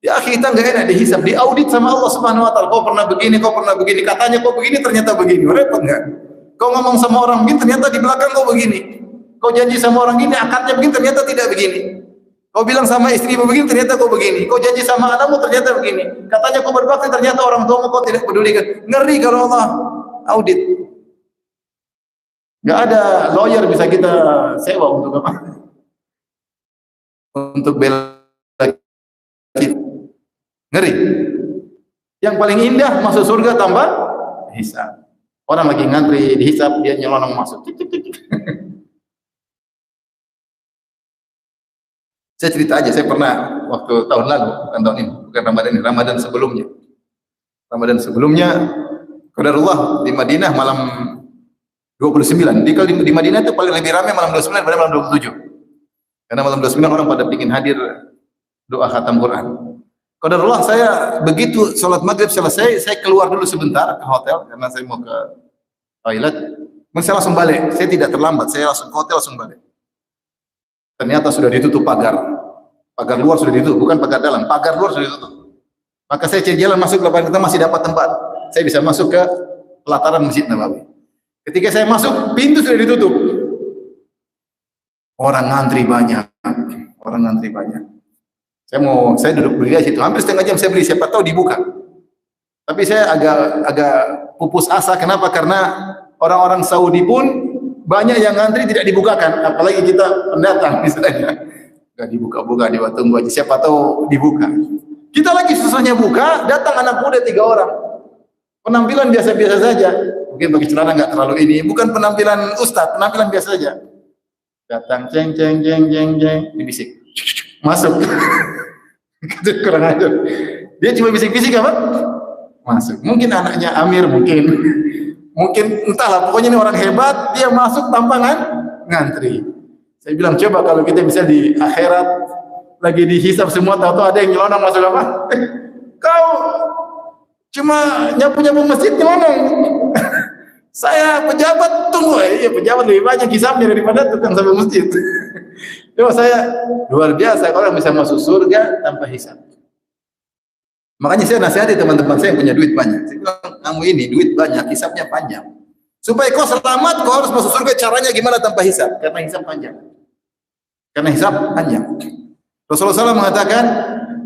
ya kita enggak enak dihisab, diaudit sama Allah Subhanahu wa taala. Kau pernah begini, katanya kau begini, ternyata begini. Repot enggak? Kau ngomong sama orang begini, ternyata di belakang kau begini. Kau janji sama orang gini, akadnya begini, ternyata tidak begini. Kau bilang sama istrimu begini, ternyata kau begini. Kau janji sama anakmu, ternyata begini. Katanya kau berbakti, ternyata orang tuamu kau tidak pedulikan. Ngeri kalau Allah audit. Enggak ada lawyer bisa kita sewa untuk apa? Untuk bela kita. Ngeri. Yang paling indah masuk surga tanpa hisab. Orang lagi ngantri dihisab, dia nyelonong masuk. Saya cerita aja, saya pernah waktu tahun lalu, bukan tahun ini, bukan Ramadan ini, Ramadan sebelumnya. Ramadan sebelumnya, qadarullah di Madinah malam 29. Kalau di Madinah itu paling lebih ramai malam 29 daripada malam 27. Karena malam 29 orang pada ingin hadir doa khatam Quran. Qadarullah saya begitu sholat maghrib selesai, saya keluar dulu sebentar ke hotel karena saya mau ke toilet. Saya langsung balik, saya tidak terlambat, saya langsung ke hotel langsung balik. Ternyata sudah ditutup pagar. Pagar luar sudah ditutup, bukan pagar dalam. Pagar luar sudah ditutup. Maka saya cari jalan masuk ke lapangan, kita masih dapat tempat. Saya bisa masuk ke pelataran Masjid Nabawi. Ketika saya masuk, pintu sudah ditutup. Orang ngantri banyak. Saya duduk berdiri di situ. Hampir setengah jam saya berdiri, siapa tahu dibuka. Tapi saya agak pupus asa. Kenapa? Karena orang-orang Saudi pun banyak yang ngantri tidak dibukakan, apalagi kita pendatang misalnya. Enggak dibuka-buka, tunggu aja, siapa tahu dibuka. Kita lagi susahnya buka, datang anak muda 3 orang. Penampilan biasa-biasa saja. Mungkin bagi celana enggak terlalu ini, bukan penampilan ustaz, penampilan biasa saja. Datang jeng, dibisik. Masuk. Itu kurang ajar. Dia cuma bisik-bisik apa? Masuk. Mungkin anaknya Amir, mungkin entahlah, pokoknya ini orang hebat, dia masuk tanpa ngantri. Saya bilang coba kalau kita bisa di akhirat lagi dihisab semua, tahu-tahu ada yang nyelonong masuk apa? Kau cuma nyapu-nyapu masjid nyelonong. Saya pejabat, tunggu, iya pejabat lebih banyak hisabnya daripada tukang sapu masjid. Coba saya luar biasa kalau bisa masuk surga tanpa hisab. Makanya saya nasihati teman-teman saya yang punya duit banyak. Saya bilang, kamu ini duit banyak, hisabnya panjang. Supaya kau selamat, kau harus masuk surga. Caranya gimana tanpa hisab? Karena hisab panjang. Rasulullah SAW mengatakan,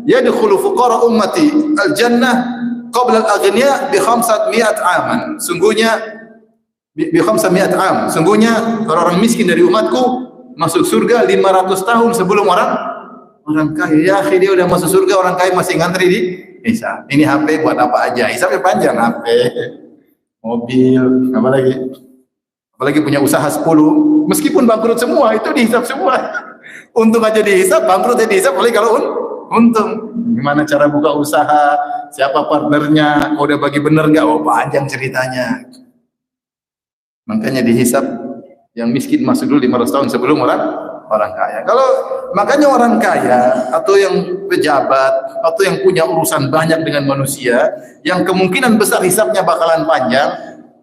yadkhulu fuqara ummati al-jannah qabla al-aghniya bi 500 aman. Sungguhnya bi 500 am. Sungguhnya orang miskin dari umatku masuk surga 500 tahun sebelum orang kaya. Ya akhi, dia udah masuk surga, orang kaya masih ngantri di hisab. Ini HP buat apa aja? Hisabnya panjang, HP, mobil, apalagi punya usaha 10, meskipun bangkrut semua, itu dihisab semua. Untung aja dihisab, bangkrut aja dihisab, apalagi kalau untung. Gimana cara buka usaha, siapa partnernya, kau udah bagi bener nggak? Oh, panjang ceritanya. Makanya dihisap yang miskin masuk dulu 500 tahun sebelum orang kaya. Kalau makanya orang kaya atau yang pejabat atau yang punya urusan banyak dengan manusia, yang kemungkinan besar hisapnya bakalan panjang,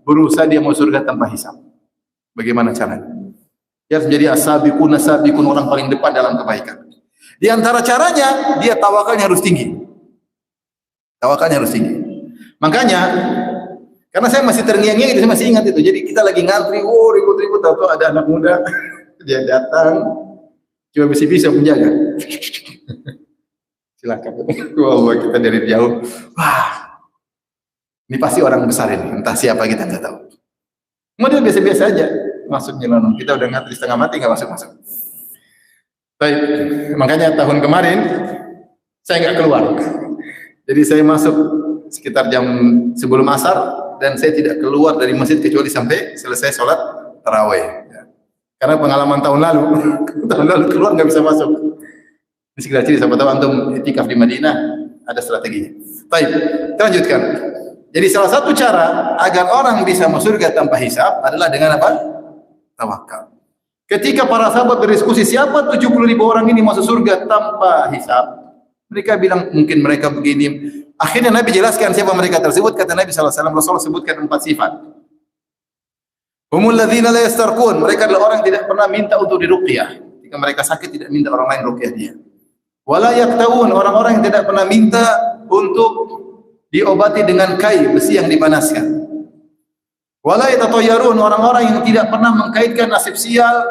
berusaha dia mau surga tanpa hisap. Bagaimana caranya? Dia harus menjadi as-sabiqun orang paling depan dalam kebaikan. Di antara caranya, dia tawakalnya harus tinggi. Tawakalnya harus tinggi. Makanya, karena saya masih terngiang-ngiang itu, saya masih ingat itu. Jadi kita lagi ngantri, ribut-ribut, tahu ada anak muda, dia datang, cuma bisa menjaga. Silakan. Wah, kita dari jauh. Wah, ini pasti orang besar ini. Entah siapa kita nggak tahu. Kemudian biasa-biasa aja masuk nyelonong. Kita udah ngantri setengah mati nggak masuk. Baik, makanya tahun kemarin saya nggak keluar. Jadi saya masuk sekitar jam sebelum asar dan saya tidak keluar dari masjid kecuali sampai selesai sholat tarawih. Karena pengalaman tahun lalu keluar nggak bisa masuk. Ini sekedar cerita, siapa tahu antum itikaf di Madinah ada strateginya. Baik, kita lanjutkan. Jadi salah satu cara agar orang bisa masuk surga tanpa hisab adalah dengan apa? Tawakal. Ketika para sahabat berdiskusi siapa 70.000 orang ini masuk surga tanpa hisab, mereka bilang mungkin mereka begini. Akhirnya Nabi jelaskan siapa mereka tersebut. Kata Nabi SAW, Rasulullah sebutkan 4 sifat. Humul ladzina la yastarqun, mereka adalah orang yang tidak pernah minta untuk diruqyah. Jika mereka sakit tidak minta orang lain ruqyah dia. Wala yaktawun, orang-orang yang tidak pernah minta untuk diobati dengan kai, besi yang dipanaskan. Wala yatatayyarun, orang-orang yang tidak pernah mengkaitkan nasib sial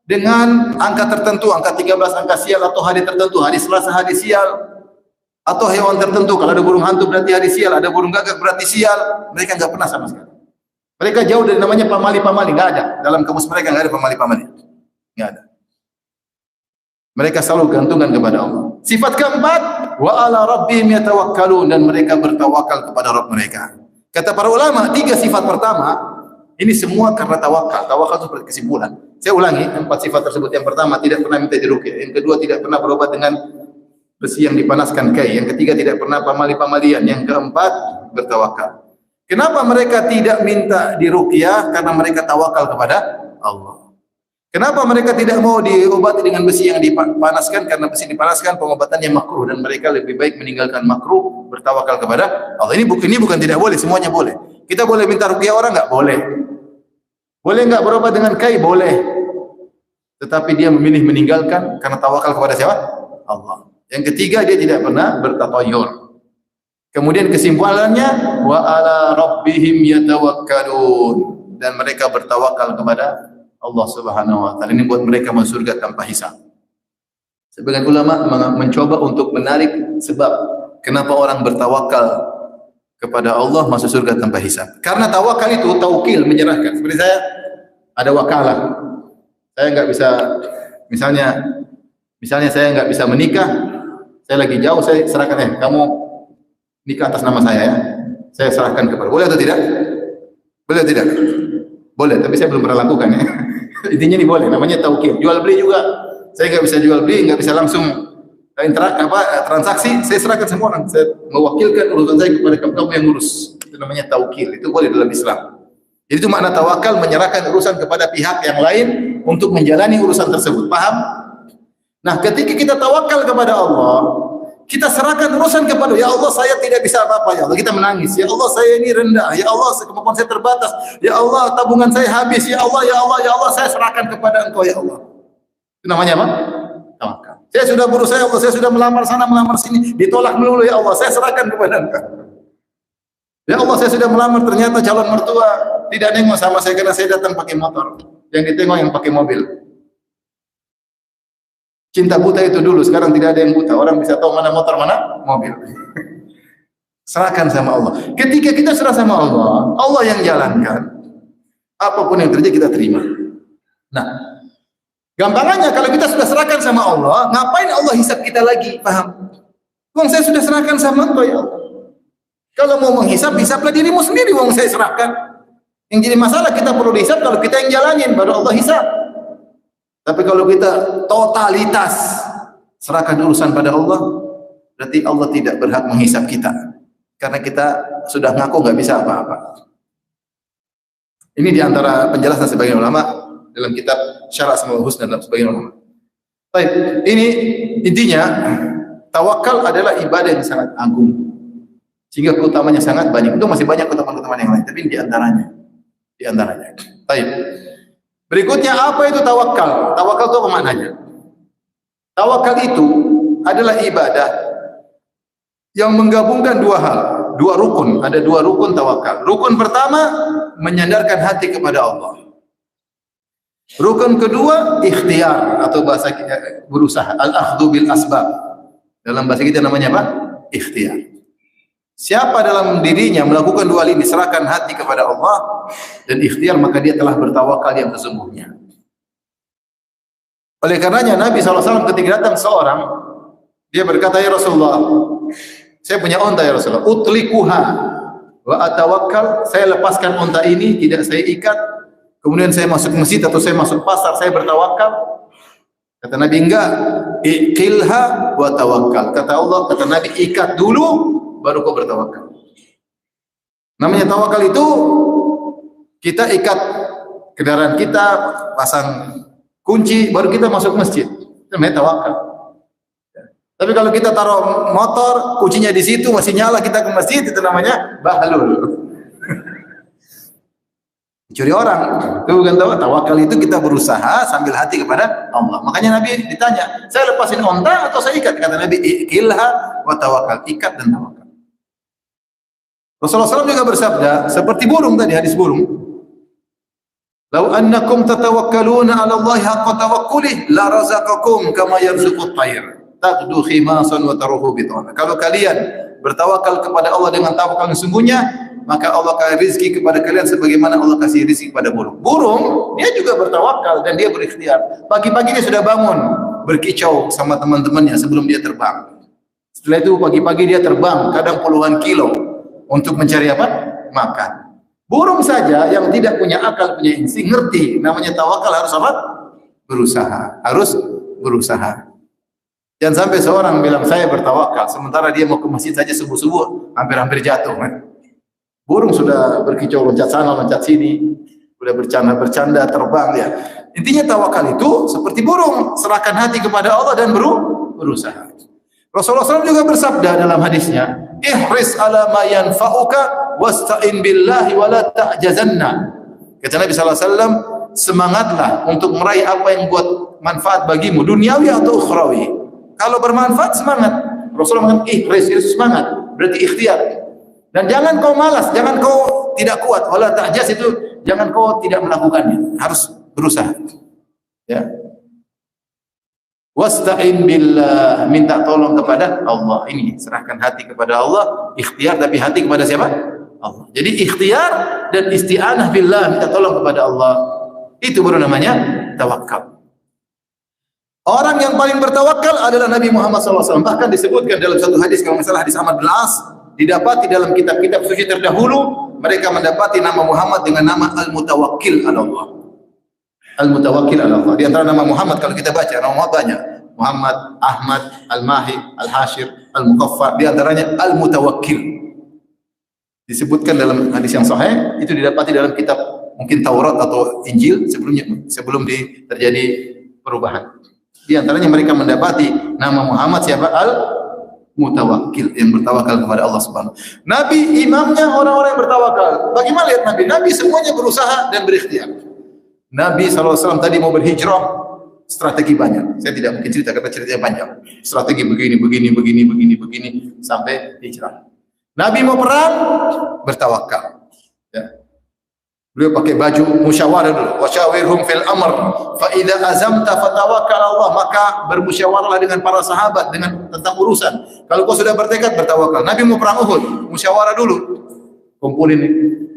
dengan angka tertentu, angka 13 angka sial atau hari tertentu, hari Selasa hari sial atau hewan tertentu. Kalau ada burung hantu berarti hari sial, ada burung gagak berarti sial. Mereka enggak pernah sama sekali. Mereka jauh dari namanya pamali-pamali, enggak ada. Dalam kamus mereka enggak ada pamali-pamali. Enggak ada. Mereka selalu gantungkan kepada Allah. Sifat keempat, wa ala rabbihim yatawakkalun, dan mereka bertawakal kepada Rabb mereka. Kata para ulama, 3 sifat pertama ini semua karena tawakal. Tawakal itu seperti kesimpulan. Saya ulangi 4 sifat tersebut. Yang pertama, tidak pernah minta diruqyah. Yang kedua, tidak pernah berobat dengan besi yang dipanaskan kai. Yang ketiga, tidak pernah pamali-pamalian. Yang keempat, bertawakal. Kenapa mereka tidak minta diruqyah? Karena mereka tawakal kepada Allah. Kenapa mereka tidak mau diobati dengan besi yang dipanaskan? Karena besi dipanaskan pengobatannya makruh dan mereka lebih baik meninggalkan makruh, bertawakal kepada Allah. Ini bukan tidak boleh, semuanya boleh. Kita boleh minta ruqyah orang enggak? Boleh. Boleh enggak berobat dengan kai? Boleh. Tetapi dia memilih meninggalkan karena tawakal kepada siapa? Allah. Yang ketiga, dia tidak pernah bertatayyur. Kemudian kesimpulannya, wa ala rabbihim yatawakkalun, dan mereka bertawakal kepada Allah Subhanahu wa taala. Ini buat mereka masuk surga tanpa hisab. Sebagian ulama mencoba untuk menarik sebab kenapa orang bertawakal kepada Allah masuk surga tanpa hisab. Karena tawakal itu taukil, menyerahkan. Seperti saya ada wakalah. Saya enggak bisa misalnya saya enggak bisa menikah, saya lagi jauh, saya serahkan kamu nikah atas nama saya ya. Saya serahkan kepada. Boleh atau tidak? Boleh atau tidak? Boleh, tapi saya belum pernah lakukan ya. Intinya ini boleh, namanya taukil. Jual beli juga. Saya enggak bisa jual beli, enggak bisa langsung transaksi, saya serahkan semua orang. Saya mewakilkan urusan saya kepada kamu yang ngurus. Itu namanya taukil. Itu boleh dalam Islam. Jadi itu makna tawakal, menyerahkan urusan kepada pihak yang lain untuk menjalani urusan tersebut. Paham? Nah, ketika kita tawakal kepada Allah, kita serahkan urusan kepada ya Allah, saya tidak bisa apa-apa ya Allah. Kita menangis. Ya Allah, saya ini rendah. Ya Allah, kemampuan saya terbatas. Ya Allah, tabungan saya habis. Ya Allah, ya Allah, ya Allah, saya serahkan kepada Engkau ya Allah. Itu namanya apa? Tawakal. Saya sudah berusaha ya Allah, saya sudah melamar sana, melamar sini, ditolak melulu ya Allah, saya serahkan kepada Engkau. Ya Allah, saya sudah melamar, ternyata calon mertua tidak nengok sama saya karena saya datang pakai motor. Yang ditengok yang pakai mobil. Cinta buta itu dulu, sekarang tidak ada yang buta. Orang bisa tahu mana motor, mana mobil. Serahkan sama Allah. Ketika kita serah sama Allah, Allah yang jalankan. Apapun yang terjadi kita terima. Nah, gampangannya kalau kita sudah serahkan sama Allah, ngapain Allah hisab kita lagi? Paham? Wong saya sudah serahkan sama Engkau ya Allah. Kalau mau menghisab, hisablah dirimu sendiri. Wong saya serahkan. Yang jadi masalah kita perlu dihisab kalau kita yang jalanin, baru Allah hisab. Tapi kalau kita totalitas serahkan urusan pada Allah, berarti Allah tidak berhak menghisab kita. Karena kita sudah ngaku nggak bisa apa-apa. Ini diantara penjelasan sebagian ulama dalam kitab Syarah Asmaul Husna dalam sebagian ulama. Baik, ini intinya tawakal adalah ibadah yang sangat agung. Sehingga keutamanya sangat banyak. Itu masih banyak keutamaan-keutamaan yang lain, tapi ini diantaranya. Baik. Berikutnya apa itu tawakal? Tawakal itu apa maknanya? Tawakal itu adalah ibadah yang menggabungkan dua hal, dua rukun. Ada dua rukun tawakal. Rukun pertama menyandarkan hati kepada Allah. Rukun kedua ikhtiar atau bahasa kita berusaha, al-akhdhu bil asbab. Dalam bahasa kita namanya apa? Ikhtiar. Siapa dalam dirinya melakukan dua hal ini, serahkan hati kepada Allah dan ikhtiar, maka dia telah bertawakal yang sesungguhnya. Oleh karenanya Nabi SAW ketika datang seorang, dia berkata, ya Rasulullah, saya punya unta ya Rasulullah, utlikuha wa atawakkal, saya lepaskan unta ini, tidak saya ikat, kemudian saya masuk masjid atau saya masuk pasar, saya bertawakal. Kata Nabi, enggak, iqilha wa tawakkal. Kata Allah, kata Nabi, ikat dulu baru kau bertawakal. Namanya tawakal itu kita ikat kendaraan kita, pasang kunci, baru kita masuk masjid. Itu namanya tawakal. Tapi kalau kita taruh motor, kuncinya di situ masih nyala, kita ke masjid, itu namanya bahlul. Curi orang. Itu bukan tawakal. Tawakal itu kita berusaha sambil hati kepada Allah. Makanya Nabi ditanya, saya lepasin onta atau saya ikat? Kata Nabi, iqilha wa tawakkal. Ikat dan tawakal. Rasulullah SAW juga bersabda, seperti burung tadi, hadis burung. Lau annakum tatawakkaluna ala Allah haqqa tawakkulih la razaqakum kama yarzuqut tayr taqdu khimasan wa taruhu bitana. Kalau kalian bertawakal kepada Allah dengan tawakal yang sesungguhnya, maka Allah akan rezeki kepada kalian sebagaimana Allah kasih rezeki kepada burung. Burung dia juga bertawakal dan dia berikhtiar. Pagi-pagi dia sudah bangun, berkicau sama teman-temannya sebelum dia terbang. Setelah itu pagi-pagi dia terbang, kadang puluhan kilo untuk mencari apa? Makan. Burung saja yang tidak punya akal, punya insting, ngerti namanya tawakal harus apa? Berusaha. Harus berusaha. Jangan sampai seorang bilang saya bertawakal, sementara dia mau ke masjid saja subuh-subuh hampir-hampir jatuh. Burung sudah berkicau loncat sana, loncat sini, sudah bercanda-bercanda, terbang ya. Intinya tawakal itu seperti burung, serahkan hati kepada Allah dan berusaha. Rasulullah SAW juga bersabda dalam hadisnya, ihris ala ma yanfa'uka wasta'in billahi wa la ta'jazanna. Kata Nabi SAW, semangatlah untuk meraih apa yang buat manfaat bagimu, duniawi atau ukhrawi. Kalau bermanfaat, semangat. Rasulullah mengatakan, ihris, itu semangat, berarti ikhtiar. Dan jangan kau malas, jangan kau tidak kuat, wala ta'jaz itu jangan kau tidak melakukannya, harus berusaha. Ya. Wasta'in billah, minta tolong kepada Allah. Ini serahkan hati kepada Allah, ikhtiar tapi hati kepada siapa? Allah. Jadi ikhtiar dan isti'anah billah, minta tolong kepada Allah. Itu baru namanya tawakal. Orang yang paling bertawakal adalah Nabi Muhammad SAW. Bahkan disebutkan dalam satu hadis, kalau masalah hadis Amr bin As, didapati dalam kitab-kitab suci terdahulu, mereka mendapati nama Muhammad dengan nama Al-Mutawakkil ala Allah. Al-Mutawakkil ala Allah. Di antara nama Muhammad kalau kita baca, nama Muhammad banyak. Muhammad, Ahmad, Al-Mahi, Al-Hashir, Al-Mukaffar. Di antaranya Al-Mutawakkil. Disebutkan dalam hadis yang sahih, itu didapati dalam kitab mungkin Taurat atau Injil sebelum terjadi perubahan. Di antaranya mereka mendapati nama Muhammad siapa? Al-Mutawakkil, yang bertawakal kepada Allah Subhanahu. Nabi imamnya orang-orang yang bertawakal. Bagaimana lihat Nabi? Nabi semuanya berusaha dan berikhtiar. Nabi SAW tadi mau berhijrah, strategi banyak. Saya tidak mungkin cerita karena ceritanya panjang. Strategi begini sampai hijrah. Nabi mau perang, bertawakal. Ya. Beliau pakai baju musyawarah dulu. Wasyawirhum fil amr, fa idza azamta fatawakkal Allah. Maka bermusyawarahlah dengan para sahabat tentang urusan. Kalau kau sudah bertekad, bertawakal. Nabi mau perang Uhud, musyawarah dulu. Kumpulin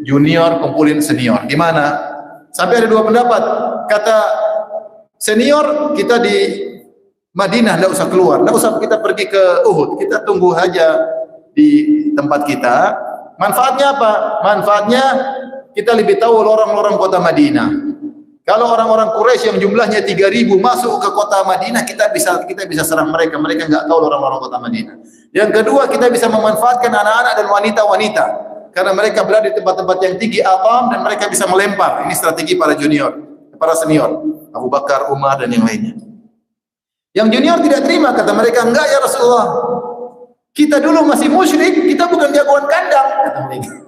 junior, kumpulin senior. Gimana? Sampai ada dua pendapat. Kata senior, kita di Madinah, tidak usah keluar, tidak usah kita pergi ke Uhud, kita tunggu aja di tempat kita. Manfaatnya apa? Manfaatnya kita lebih tahu lorong-lorong kota Madinah. Kalau orang-orang Quraisy yang jumlahnya 3.000 masuk ke kota Madinah, kita bisa serang mereka. Mereka enggak tahu orang-orang kota Madinah. Yang kedua, kita bisa memanfaatkan anak-anak dan wanita-wanita karena mereka berada di tempat-tempat yang tinggi aqam dan mereka bisa melempar. Ini strategi para junior, para senior, Abu Bakar, Umar dan yang lainnya. Yang junior tidak terima, kata mereka, enggak ya Rasulullah. Kita dulu masih musyrik, kita bukan jagoan kandang, kata mereka.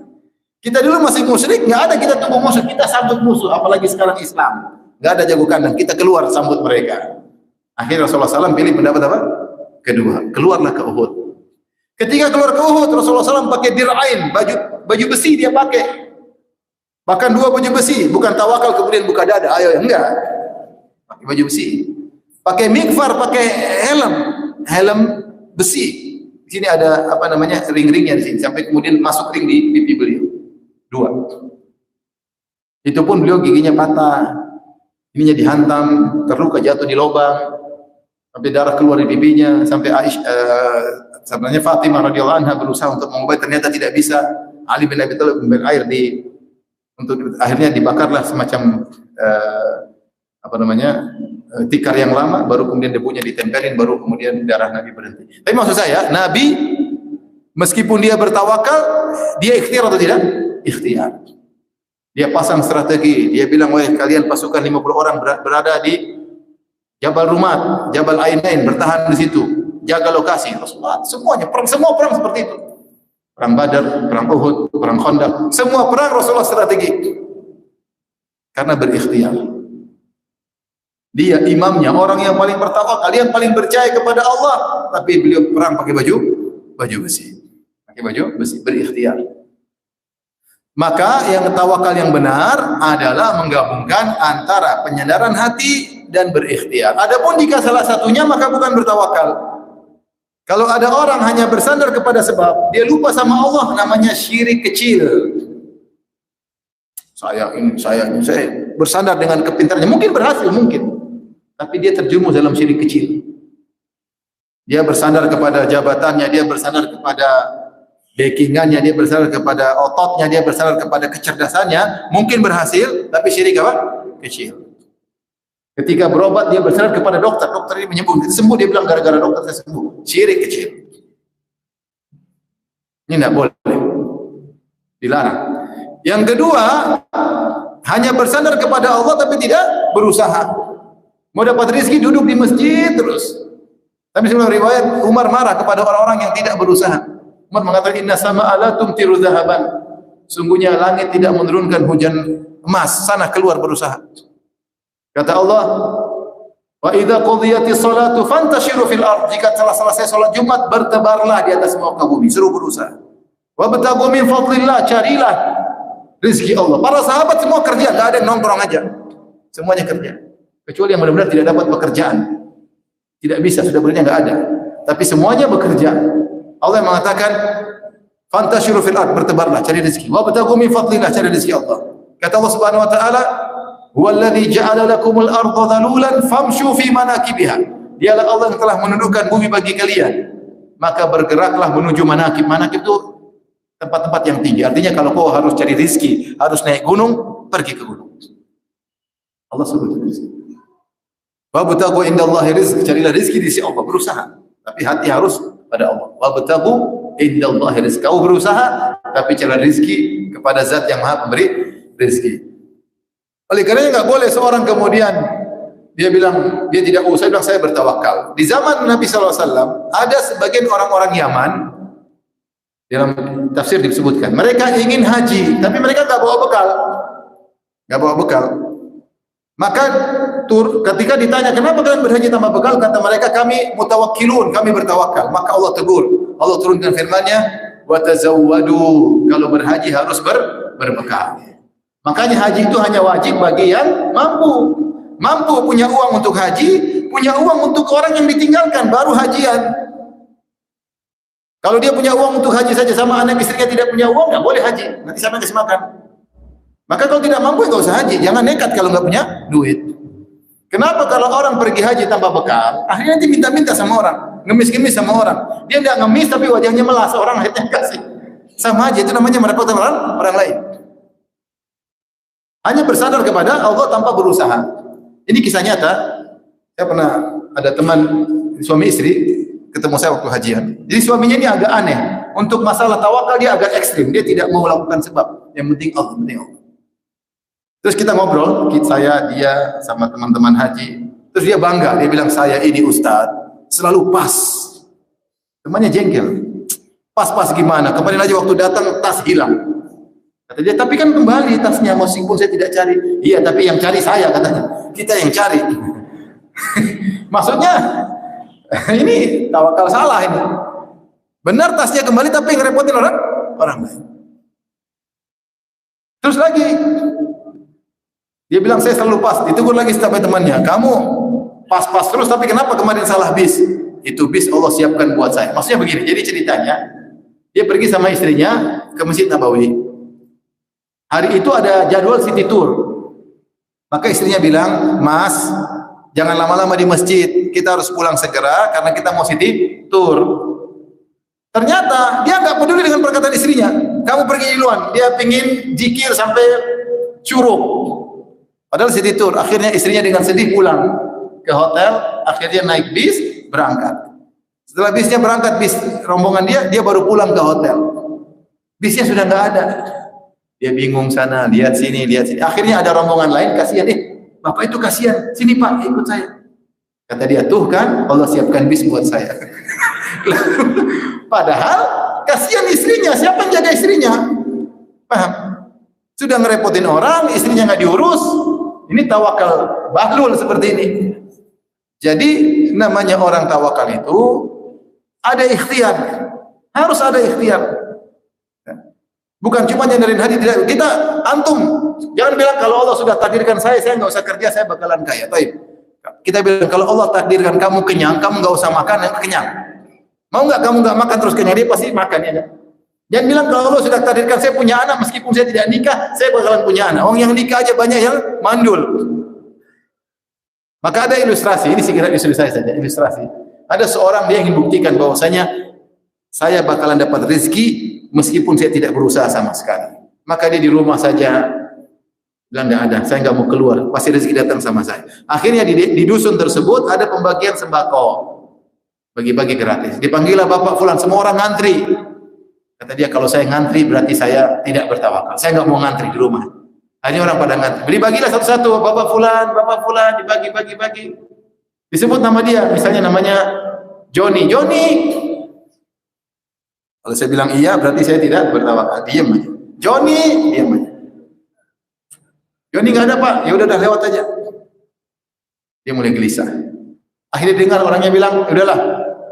Kita dulu masih musyrik, enggak ada kita tunggu musuh, kita sambut musuh, apalagi sekarang Islam. Enggak ada jago kandang, kita keluar sambut mereka. Akhirnya Rasulullah SAW pilih pendapat apa? Kedua, keluarlah ke Uhud. Ketika keluar ke Uhud, Rasulullah SAW pakai dir'ain, baju besi dia pakai. Bahkan 2 baju besi, bukan tawakal kemudian buka dada, ayo enggak. Pakai baju besi. Pakai mikfar, pakai helm besi. Di sini ada apa namanya ring-ringnya di sini, sampai kemudian masuk ring di pipi beliau. 2. Itu pun beliau giginya patah, ininya dihantam, terluka jatuh di lubang, sampai darah keluar di pipinya, sampai sebenarnya Fatimah radhiyallahu anha berusaha untuk mengobati, ternyata tidak bisa. Ali bin Abi Thalib memberi air untuk akhirnya dibakarlah semacam tikar yang lama, baru kemudian debunya ditempelin, baru kemudian darah Nabi berhenti. Tapi maksud saya, Nabi meskipun dia bertawakal, dia ikhtiar atau tidak? Ikhtiar. Dia pasang strategi, dia bilang, wahai kalian pasukan 50 orang berada di Jabal Rumat, Jabal Ainain, bertahan di situ, jaga lokasi. Rasulullah, semuanya, semua perang seperti itu. Perang Badar, perang Uhud, perang Khandaq, semua perang Rasulullah strategi. Karena berikhtiar. Dia imamnya, orang yang paling bertawakal, yang paling percaya kepada Allah, tapi beliau perang pakai baju besi. Pakai baju besi, berikhtiar. Maka yang tawakal yang benar adalah menggabungkan antara penyandaran hati dan berikhtiar. Adapun jika salah satunya maka bukan bertawakal. Kalau ada orang hanya bersandar kepada sebab, dia lupa sama Allah, namanya syirik kecil. Saya bersandar dengan kepintarannya, mungkin berhasil, mungkin. Tapi dia terjerumus dalam syirik kecil. Dia bersandar kepada jabatannya, dia bersandar kepada backingannya, dia bersandar kepada ototnya, dia bersandar kepada kecerdasannya, mungkin berhasil, tapi syirik apa? Kecil. Ketika berobat, dia bersandar kepada dokter, dokter ini menyembuhkan, sembuh, dia bilang gara-gara dokter saya sembuh. Syirik kecil. Ini tidak boleh. Dilarang. Yang kedua, hanya bersandar kepada Allah tapi tidak berusaha. Mau dapat rezeki duduk di masjid terus. Tapi sebelum riwayat Umar marah kepada orang-orang yang tidak berusaha. Umar mengatakan inna sama'a la tumtiru dhahaban. Sungguhnya langit tidak menurunkan hujan emas, sana keluar berusaha. Kata Allah, wa idza qudiyatis salatu fantashiru fil ardh. Jika telah selesai salat Jumat, bertebarlah di atas muka bumi, suruh berusaha. Wa batagu min fadlillah, carilah rezeki Allah. Para sahabat semua kerja, enggak ada yang nongkrong aja. Semuanya kerja. Kecuali yang benar-benar tidak dapat pekerjaan. Tidak bisa, sudah bekerja enggak ada. Tapi semuanya bekerja. Allah yang mengatakan fantashiru fil ardh, bertebarlah cari rezeki. Wa batagu min fadlillah, cari rezeki Allah. Kata Allah Subhanahu wa taala, huwallazi ja'ala lakumul ardha dhalulan famshu fi manakibiha. Dialah Allah yang telah menundukkan bumi bagi kalian, maka bergeraklah menuju manakib. Manakib itu tempat-tempat yang tinggi. Artinya kalau kau harus cari rezeki, harus naik gunung, pergi ke gunung. Allah suruh rezeki. Wa batagu indallahi rizq, carilah rezeki di sisi Allah, berusaha. Tapi hati harus pada Allah. Wa batagu indallahi rizq. Kau berusaha tapi cari rezeki kepada Zat yang Maha Pemberi rezeki. Oleh karenanya enggak boleh seorang kemudian dia bilang dia tidak usah, bilang saya bertawakal. Di zaman Nabi sallallahu alaihi wasallam ada sebagian orang-orang Yaman, dalam tafsir disebutkan, mereka ingin haji tapi mereka enggak bawa bekal. Enggak bawa bekal. Maka ketika ditanya kenapa kalian berhaji tanpa bekal, kata mereka kami mutawakkilun, kami bertawakal. Maka Allah tegur. Allah turunkan firman-Nya, wa tazawwadu, kalau berhaji harus berbekal. Makanya haji itu hanya wajib bagi yang mampu. Mampu punya uang untuk haji, punya uang untuk orang yang ditinggalkan, baru hajian. Kalau dia punya uang untuk haji saja sama anak istrinya tidak punya uang, enggak boleh haji. Nanti sama kasih makan. Maka kalau tidak mampu enggak usah haji. Jangan nekat kalau enggak punya duit. Kenapa kalau orang pergi haji tanpa bekal, akhirnya nanti minta-minta sama orang, ngemis-ngemis sama orang. Dia enggak ngemis tapi wajahnya melas, orang akhirnya kasih. Sama aja, itu namanya merepotkan orang lain. Hanya bersandar kepada Allah tanpa berusaha. Ini kisah nyata. Saya pernah ada teman suami istri ketemu saya waktu hajian. Jadi suaminya ini agak aneh. Untuk masalah tawakal dia agak ekstrim. Dia tidak mau lakukan sebab. Yang penting Allah, penting Allah. Terus kita ngobrol, saya, dia, sama teman-teman haji. Terus dia bangga, dia bilang, saya ini Ustadz, selalu pas. Temannya jengkel. Pas-pas gimana? Kemarin aja waktu datang, tas hilang. Kata dia, tapi kan kembali tasnya, meskipun saya tidak cari. Iya, tapi yang cari saya, katanya. Kita yang cari. Maksudnya, ini tawakal salah ini. Benar tasnya kembali, tapi yang ngerepotin orang lain. Terus lagi, dia bilang saya selalu pas. Ditegur lagi sampai temannya, kamu pas-pas terus, tapi kenapa kemarin salah bis? Itu bis Allah siapkan buat saya. Maksudnya begini, jadi ceritanya, dia pergi sama istrinya ke Masjid Nabawi. Hari itu ada jadwal city tour. Maka istrinya bilang, Mas, jangan lama-lama di masjid. Kita harus pulang segera karena kita mau city tour. Ternyata dia nggak peduli dengan perkataan istrinya. Kamu pergi duluan. Dia pingin zikir sampai curug. Padahal city tour. Akhirnya istrinya dengan sedih pulang ke hotel. Akhirnya naik bis, berangkat. Setelah bisnya berangkat, bis rombongan dia baru pulang ke hotel. Bisnya sudah nggak ada. Dia bingung sana, lihat sini, lihat sini. Akhirnya ada rombongan lain, kasihan. Bapak itu kasihan. Sini Pak, ikut saya. Kata dia, tuh kan Allah siapkan bis buat saya. Padahal kasihan istrinya. Siapa yang jaga istrinya? Paham? Sudah ngerepotin orang, istrinya nggak diurus. Ini tawakal bahlul seperti ini. Jadi namanya orang tawakal itu ada ikhtiar. Harus ada ikhtiar. Bukan cuma nyandarin hati. Tidak. Kita antum jangan bilang kalau Allah sudah takdirkan saya nggak usah kerja, saya bakalan kaya. Baik. Kita bilang kalau Allah takdirkan kamu kenyang, kamu nggak usah makan yang kenyang. Mau nggak kamu nggak makan terus kenyang? Dia pasti makan ya. Jangan bilang kalau Allah sudah takdirkan saya punya anak, meskipun saya tidak nikah, saya bakalan punya anak. Orang yang nikah aja banyak yang mandul. Maka ada ilustrasi, ini sekiranya ilustrasi saja, ilustrasi. Ada seorang dia ingin buktikan bahwasanya saya bakalan dapat rezeki meskipun saya tidak berusaha sama sekali. Maka dia di rumah saja bilang nggak ada, saya nggak mau keluar, pasti rezeki datang sama saya. Akhirnya di dusun tersebut ada pembagian sembako, bagi-bagi gratis. Dipanggillah Bapak Fulan, semua orang ngantri. Kata dia, kalau saya ngantri berarti saya tidak bertawakal. Saya nggak mau ngantri di rumah. Hanya orang pada ngantri. Dibagilah satu-satu, Bapak Fulan, dibagi-bagi. Disebut nama dia, misalnya namanya Joni. Kalau saya bilang iya, berarti saya tidak bertawakal. Diam aja. Joni, diam aja. Joni nggak ada Pak, ya udah lewat aja. Dia mulai gelisah. Akhirnya dengar orangnya bilang, udahlah,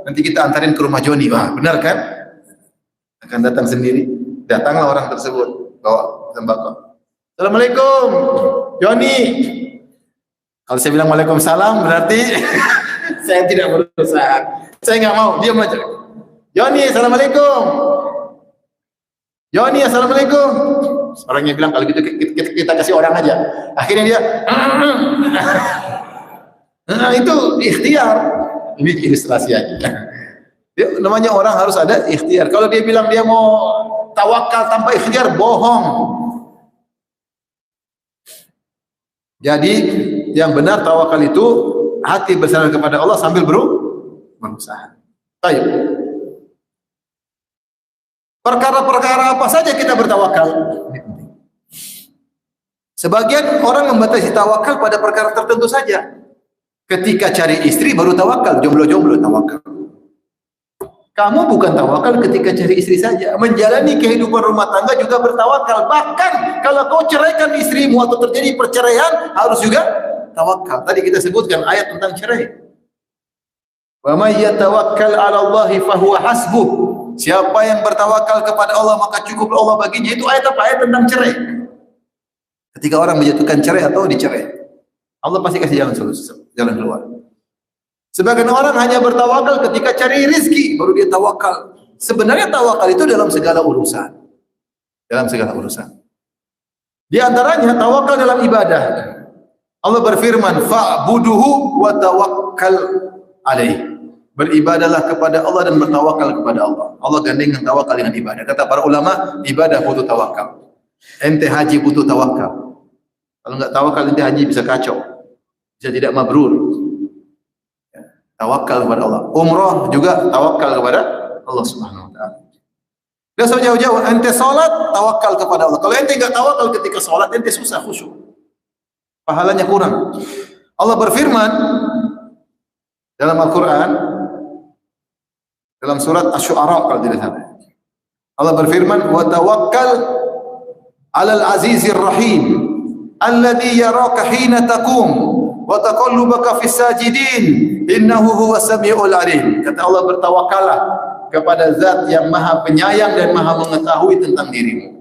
nanti kita antarin ke rumah Joni. Wah, benar kan? Akan datang sendiri. Datanglah orang tersebut bawa sembako. Assalamualaikum, Joni. Kalau saya bilang waalaikumsalam berarti saya tidak berusaha. Saya nggak mau, diam aja. Joni, assalamualaikum. Joni, assalamualaikum. Orangnya bilang kalau gitu kita kasih orang aja. Akhirnya dia, itu ikhtiar. Ini ilustrasi aja. Dia, namanya orang harus ada ikhtiar. Kalau dia bilang dia mau tawakal tanpa ikhtiar, bohong. Jadi yang benar tawakal itu hati bersandar kepada Allah sambil berusaha. Baik. Perkara-perkara apa saja kita bertawakal? Sebagian orang membatasi tawakal pada perkara tertentu saja. Ketika cari istri baru tawakal, jomblo-jomblo tawakal. Kamu bukan tawakal ketika cari istri saja. Menjalani kehidupan rumah tangga juga bertawakal. Bahkan kalau kau ceraikan istrimu atau terjadi perceraian, harus juga tawakal. Tadi kita sebutkan ayat tentang cerai. Wa may yatawakkal 'ala Allahi fahuwa hasbuh. Siapa yang bertawakal kepada Allah maka cukup Allah baginya. Itu ayat apa? Ayat tentang cerai. Ketika orang menjatuhkan cerai atau dicerai, Allah pasti kasih jalan keluar. Sebagian orang hanya bertawakal ketika cari rezeki, baru dia tawakal. Sebenarnya tawakal itu dalam segala urusan. Dalam segala urusan. Di antaranya tawakal dalam ibadah. Allah berfirman, "Fa'buduhu wa tawakkal alaih." Beribadahlah kepada Allah dan bertawakal kepada Allah. Allah gandengkan tawakal dengan ibadah. Kata para ulama, ibadah butuh tawakal. Ente haji butuh tawakal. Kalau enggak tawakal nanti haji bisa kacau, bisa tidak mabrur. Tawakal kepada Allah. Umrah juga tawakal kepada Allah Subhanahu wa taala. Enggak usah jauh-jauh, ente salat tawakal kepada Allah. Kalau ente enggak tawakal ketika salat, ente susah khusyuk. Pahalanya kurang. Allah berfirman dalam Al-Qur'an dalam surat Asy-Syu'ara kalau tidak salah. Allah berfirman, "Wa tawakkal 'alal 'azizir rahim alladzi yaraka hina taqum wa taqallubaka fis sajidin innahu huwas samiul 'alim." Kata Allah, bertawakallah kepada zat yang maha penyayang dan maha mengetahui tentang dirimu.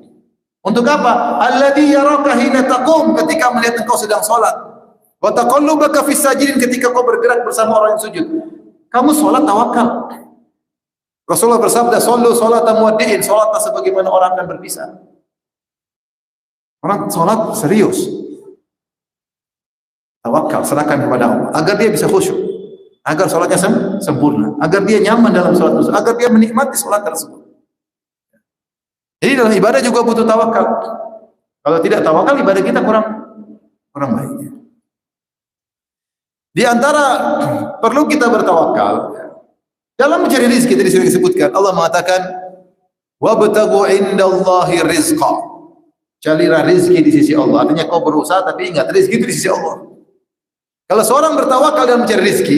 Untuk apa? Alladzi yaraka hina taqum, ketika melihat engkau sedang salat. Wa taqallubaka fis sajidin, ketika kau bergerak bersama orang yang sujud. Kamu salat tawakal. Rasulullah bersabda, "Shallu sholatan muwaddi'in", salatlah sebagaimana orang akan berpisah. Orang salat serius. Tawakal, serahkan kepada Allah agar dia bisa khusyuk, agar salatnya sempurna, agar dia nyaman dalam salat tersebut, agar dia menikmati salat tersebut. Jadi dalam ibadah juga butuh tawakal. Kalau tidak tawakal, ibadah kita kurang baik. Di antara perlu kita bertawakal dalam mencari rezeki, tadi sudah disebutkan, Allah mengatakan, "Wabtaghu indallahi rizqa." Carilah rezeki di sisi Allah. Artinya kau berusaha, tapi ingat rezeki itu di sisi Allah. Kalau seorang bertawakal dalam mencari rezeki,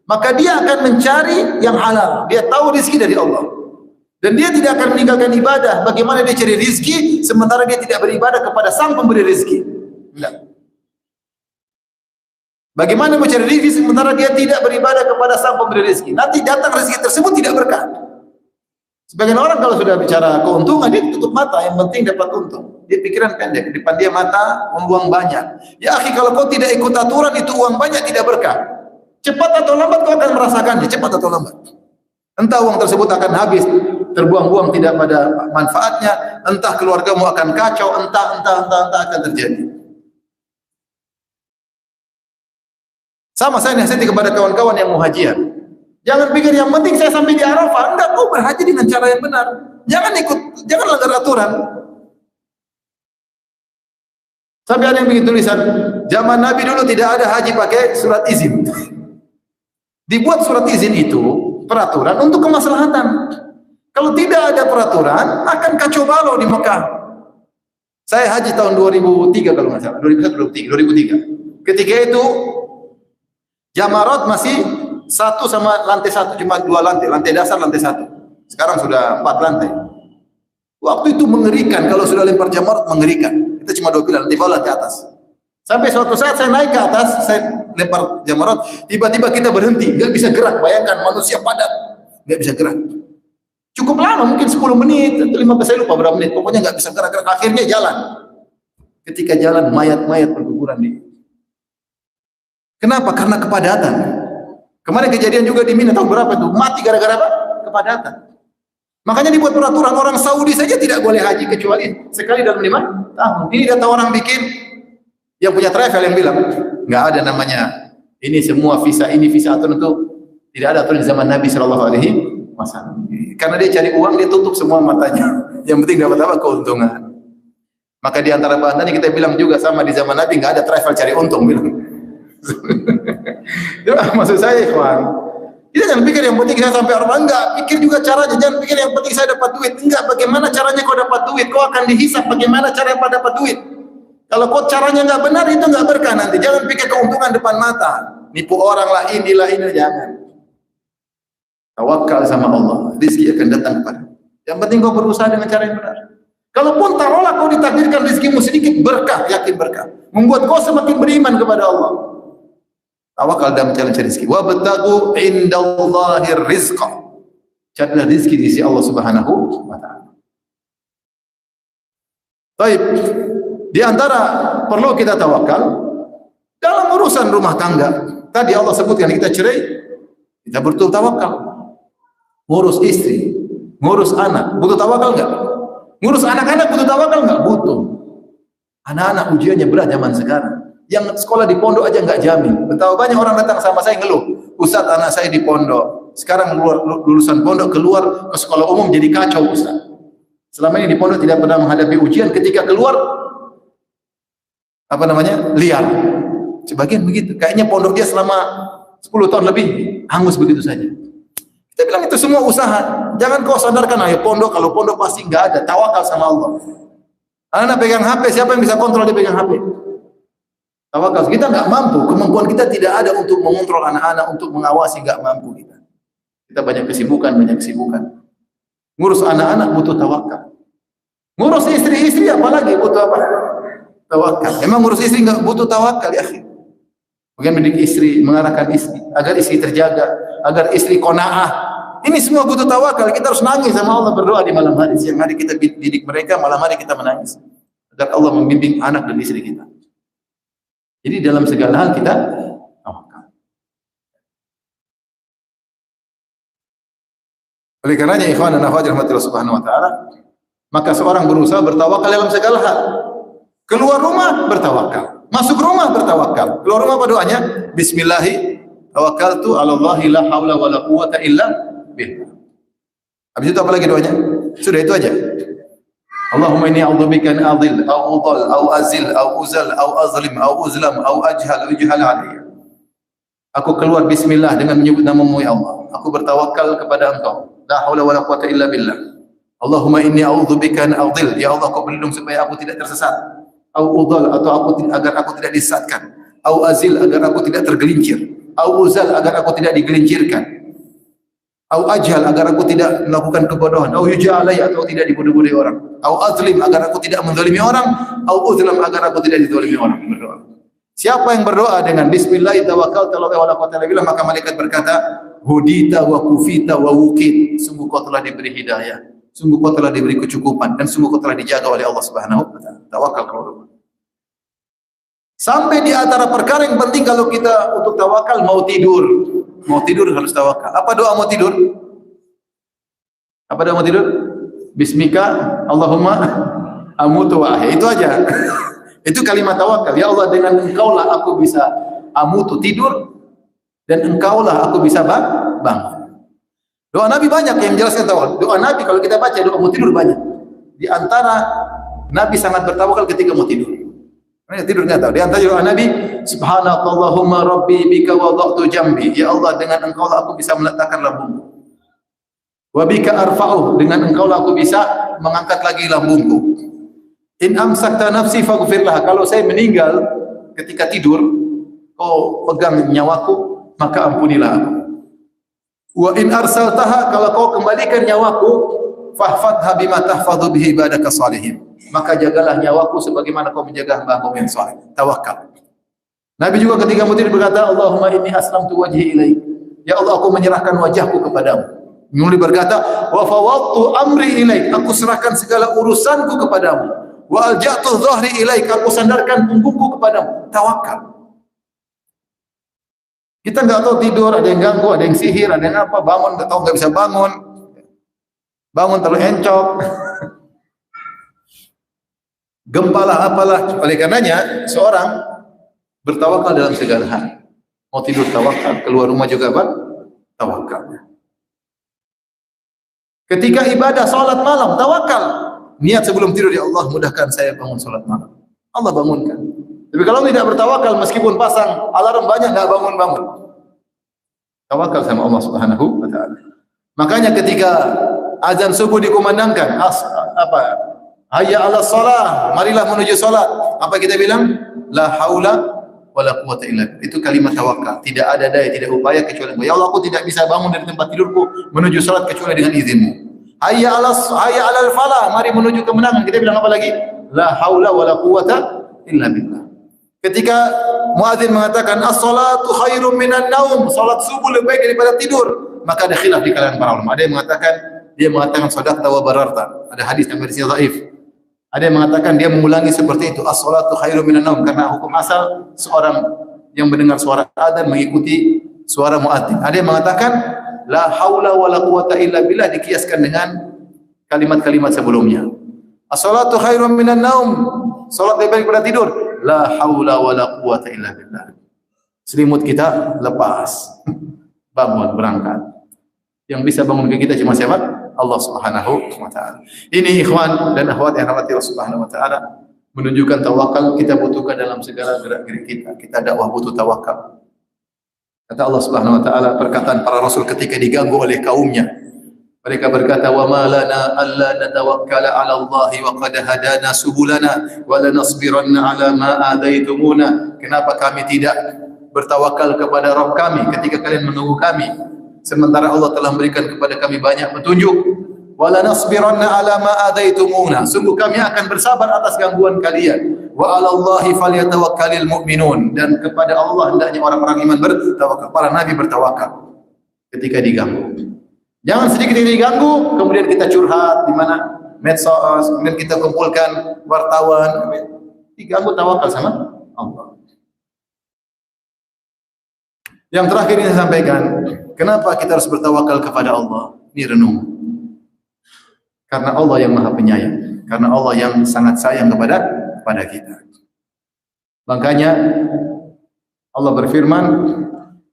maka dia akan mencari yang halal. Dia tahu rezeki dari Allah. Dan dia tidak akan meninggalkan ibadah. Bagaimana dia cari rezeki sementara dia tidak beribadah kepada Sang Pemberi rezeki? Tidak. Bagaimana mencari rezeki sementara dia tidak beribadah kepada Sang Pemberi rezeki? Nanti datang rezeki tersebut tidak berkah. Sebagian orang kalau sudah bicara keuntungan, dia tutup mata, yang penting dapat untung. Dia pikiran pendek, di depan dia mata membuang banyak. Ya akhi, kalau kau tidak ikut aturan, itu uang banyak tidak berkah. Cepat atau lambat kau akan merasakannya, cepat atau lambat. Entah uang tersebut akan habis, terbuang-buang tidak pada manfaatnya, entah keluargamu akan kacau, entah akan terjadi. Sama saya nasihati kepada kawan-kawan yang mau hajian. Jangan pikir yang penting saya sampai di Arafah. Enggak, kau berhaji dengan cara yang benar. Jangan langgar aturan. Sampai ada yang bikin tulisan, zaman Nabi dulu tidak ada haji pakai surat izin. Dibuat surat izin itu peraturan untuk kemaslahatan. Kalau tidak ada peraturan, akan kacau balau di Mekah. Saya haji tahun 2003 kalau nggak salah, 2003. Ketika itu Jamarat masih satu sama lantai satu, cuma dua lantai dasar, lantai satu. Sekarang sudah 4 lantai. Waktu itu mengerikan, kalau sudah lempar jamarat mengerikan. Itu cuma 2 pilar, lantai bawah, lantai atas. Sampai suatu saat saya naik ke atas, saya lempar jamarat, tiba-tiba kita berhenti, nggak bisa gerak. Bayangkan manusia padat, nggak bisa gerak. Cukup lama, mungkin 10 menit, atau 15, saya lupa berapa menit. Pokoknya nggak bisa gerak-gerak. Akhirnya jalan. Ketika jalan, mayat-mayat berguguran di. Kenapa? Karena kepadatan. Kemarin kejadian juga di Mina tahun berapa itu? Mati gara-gara apa? Kepadatan. Makanya dibuat peraturan, orang Saudi saja tidak boleh haji kecuali sekali dalam 5 tahun. Ini data orang bikin, yang punya travel yang bilang, nggak ada namanya. Ini semua visa aturan itu tidak ada aturan di zaman Nabi Shallallahu Alaihi Wasallam. Karena dia cari uang, dia tutup semua matanya. Yang penting dapat apa? Keuntungan. Maka di antara bahannya kita bilang juga sama, di zaman Nabi nggak ada travel cari untung, bilang. Maksud saya, kawan, kita jangan pikir yang penting saya sampai Arafah, enggak, pikir juga caranya. Jangan pikir yang penting saya dapat duit, enggak, bagaimana caranya kau dapat duit, kau akan dihisap bagaimana cara kau dapat duit. Kalau kau caranya enggak benar, itu enggak berkah nanti. Jangan pikir keuntungan depan mata, nipu orang lah, ini jangan. Tawakal sama Allah, rezeki akan datang kepada. Yang penting kau berusaha dengan cara yang benar. Kalaupun taruhlah kau ditakdirkan rezekimu sedikit, berkah, yakin berkah, membuat kau semakin beriman kepada Allah. Tawakal dalam mencari rezeki. Wabtaghu indallahi rizqa. Carilah rezeki di sisi Allah Subhanahu wa taala. Baik. Di antara perlu kita tawakal dalam urusan rumah tangga. Tadi Allah sebutkan kita cerai, kita butuh tawakal. Ngurus istri, ngurus anak, butuh tawakal enggak? Ngurus anak-anak butuh tawakal enggak? Butuh. Anak-anak ujiannya berat zaman sekarang. Yang sekolah di pondok aja nggak jamin. Betapa banyak orang datang sama saya ngeluh, Ustaz, anak saya di pondok, sekarang lulusan pondok keluar ke sekolah umum jadi kacau, Ustaz. Selama ini di pondok tidak pernah menghadapi ujian, ketika keluar apa namanya? Liar. Sebagian begitu. Kayaknya pondok dia selama 10 tahun lebih hangus begitu saja. Kita bilang itu semua usaha. Jangan kau sandarkan ayo pondok, kalau pondok pasti enggak ada. Tawakal sama Allah. Anak pegang HP, siapa yang bisa kontrol dia pegang HP? Tawakal. Kita enggak mampu, kemampuan kita tidak ada untuk mengontrol anak-anak, untuk mengawasi, enggak mampu kita. Kita banyak kesibukan. Ngurus anak-anak butuh tawakal. Ngurus istri-istri apalagi butuh apa? Tawakal. Memang ngurus istri enggak butuh tawakal ya. Bagaimana mendidik istri, mengarahkan istri agar istri terjaga, agar istri qanaah. Ini semua butuh tawakal. Kita harus nangis sama Allah, berdoa di malam hari. Siang hari kita didik mereka, malam hari kita menangis agar Allah membimbing anak dan istri kita. Jadi dalam segala hal kita tawakal. Oleh karenanya ikhwan dan akhwat rahmatillah subhanahu wa ta'ala, maka seorang berusaha bertawakal dalam segala hal. Keluar rumah bertawakal, masuk rumah bertawakal. Keluar rumah apa doanya? Bismillahi tawakkaltu 'ala Allahi la haula wala quwwata illa billah. Habis itu apa lagi doanya? Sudah itu aja. Allahumma inni a'udzubika an adhil au udhal au azil au uzal au azlim au uzlam au ajhal au yujhal alayya. Aku keluar bismillah dengan menyebut namamu ya Allah. Aku bertawakal kepada Engkau. La haula wala quwwata illa billah. Allahumma inni a'udzubika an adhil. Ya Allah, Kau berlindung supaya aku tidak tersesat. Au udhal, atau agar aku tidak disesatkan. Au azil, agar aku tidak tergelincir. Au uzal, agar aku tidak digelincirkan. Au ajhal, agar aku tidak melakukan kebodohan. Au yujhal alayya, atau tidak dibodoh-bodohi orang. Au azlim, agar aku tidak menzalimi orang. Au uzlam, agar aku tidak dizalimi orang. Berdoa. Siapa yang berdoa dengan bismillah tawakkaltu 'ala Allahi wa la quwwata illa billah, maka malaikat berkata, hudita wa kufita wa wukit. Sungguh kau telah diberi hidayah, sungguh kau telah diberi kecukupan, dan sungguh kau telah dijaga oleh Allah Subhanahu wa taala. Tawakal kepada Allah. Sampai di antara perkara yang penting kalau kita untuk tawakal, mau tidur. Mau tidur harus tawakal. Apa doa mau tidur? Apa doa mau tidur? Bismika Allahumma amutu wa ahya. Itu aja. Itu kalimat tawakal. Ya Allah, dengan Engkaulah aku bisa amutu, tidur, dan Engkaulah aku bisa bangun. Doa Nabi banyak yang menjelaskan tawakal. Doa Nabi kalau kita baca doa mau tidur banyak. Di antara Nabi sangat bertawakal ketika mau tidur. Karena tidur enggak tahu. Di antara doa Nabi, Subhanakallahumma rabbi bika wada'tu jambi. Ya Allah, dengan Engkaulah aku bisa meletakkan lambungku. Wa bika arfa'uh, dengan Engkaulah aku bisa mengangkat lagi lambungku. In amsakta nafsi faghfir laha. Kalau saya meninggal ketika tidur, kau pegang nyawaku, maka ampunilah aku. Wa in arsaltaha, kalau kau kembalikan nyawaku, fahfadha bima tahfadhu bihi ibadaka salihin. Maka jagalah nyawaku sebagaimana kau menjaga hamba-Mu yang saleh. Tawakal. Nabi juga ketika mau tidur berkata, Allahumma inni aslamtu wajhi ilaik. Ya Allah, aku menyerahkan wajahku kepadamu. Nabi berkata, wa fawwadtu amri ilaik. Aku serahkan segala urusanku kepadamu. Wa alja'tu dhahri ilaik. Aku sandarkan punggungku kepadamu. Tawakal. Kita enggak tahu tidur, ada yang ganggu, ada yang sihir, ada yang apa, bangun enggak tahu, enggak bisa bangun. Bangun terlalu encok. Gempalah apalah. Oleh karenanya seorang bertawakal dalam segala hal. Mau tidur tawakal, keluar rumah juga apa? Tawakal. Ketika ibadah salat malam, tawakal. Niat sebelum tidur, ya Allah, mudahkan saya bangun salat malam. Allah bangunkan. Tapi kalau tidak bertawakal, meskipun pasang alarm banyak, enggak bangun-bangun. Tawakal sama Allah Subhanahu wa taala. Makanya ketika azan subuh dikumandangkan, hayya 'alas shalah, marilah menuju salat. Apa kita bilang? La haula wala quwwata illa billah. Itu kalimat tawakal. Tidak ada daya, tidak upaya kecuali Engkau. Ya Allah, aku tidak bisa bangun dari tempat tidurku menuju salat kecuali dengan izin-Mu. Hayya 'alal falah, mari menuju kemenangan. Kita bilang apa lagi? La haula wala quwwata illa billah. Ketika muadzin mengatakan as-salatu khairum minan naum, salat subuh lebih baik daripada tidur, maka ada khilaf di kalangan para ulama. Ada yang mengatakan dia mengatakan shadaqta wa bararta. Ada hadis yang bersifat dhaif. Ada yang mengatakan dia mengulangi seperti itu, as-salatu khairum minan naum, karena hukum asal seorang yang mendengar suara adzan mengikuti suara muadzin. Ada yang mengatakan la haula wala quwwata illa billah dikiaskan dengan kalimat-kalimat sebelumnya. As-salatu khairum minan naum, salat lebih baik daripada tidur. La haula wala quwwata illa billah. Selimut kita lepas. Bangun berangkat. Yang bisa bangun ke kita cuma siapa? Allah Subhanahu wa taala. Ini ikhwan dan akhwat yang rahmati Allah Subhanahu wa taala. menunjukkan tawakal kita butuhkan dalam segala gerak-gerik kita. Kita dakwah butuh tawakal. Kata Allah Subhanahu wa taala, perkataan para rasul ketika diganggu oleh kaumnya. Mereka berkata, "Wa ma lana alla natawakkala 'ala Allah wa qad hadana subulana wa lanasbiranna 'ala ma adaitumuna." Kenapa kami tidak bertawakal kepada Rabb kami ketika kalian menunggu kami, sementara Allah telah memberikan kepada kami banyak petunjuk? Wa lanasbiranna 'ala ma adaitumuna. Sungguh kami akan bersabar atas gangguan kalian. Wa 'ala Allahi falyatawakkalul mu'minun. Dan kepada Allah hendaknya orang-orang iman bertawakal. Para nabi bertawakal ketika diganggu. Jangan sedikit diganggu, kemudian kita curhat di mana medsos, kemudian kita kumpulkan wartawan, diganggu tawakal sama Allah. Yang terakhir ini saya sampaikan, kenapa kita harus bertawakal kepada Allah? Ini renung. Karena Allah yang Maha Penyayang, karena Allah yang sangat sayang kepada kita. Makanya Allah berfirman,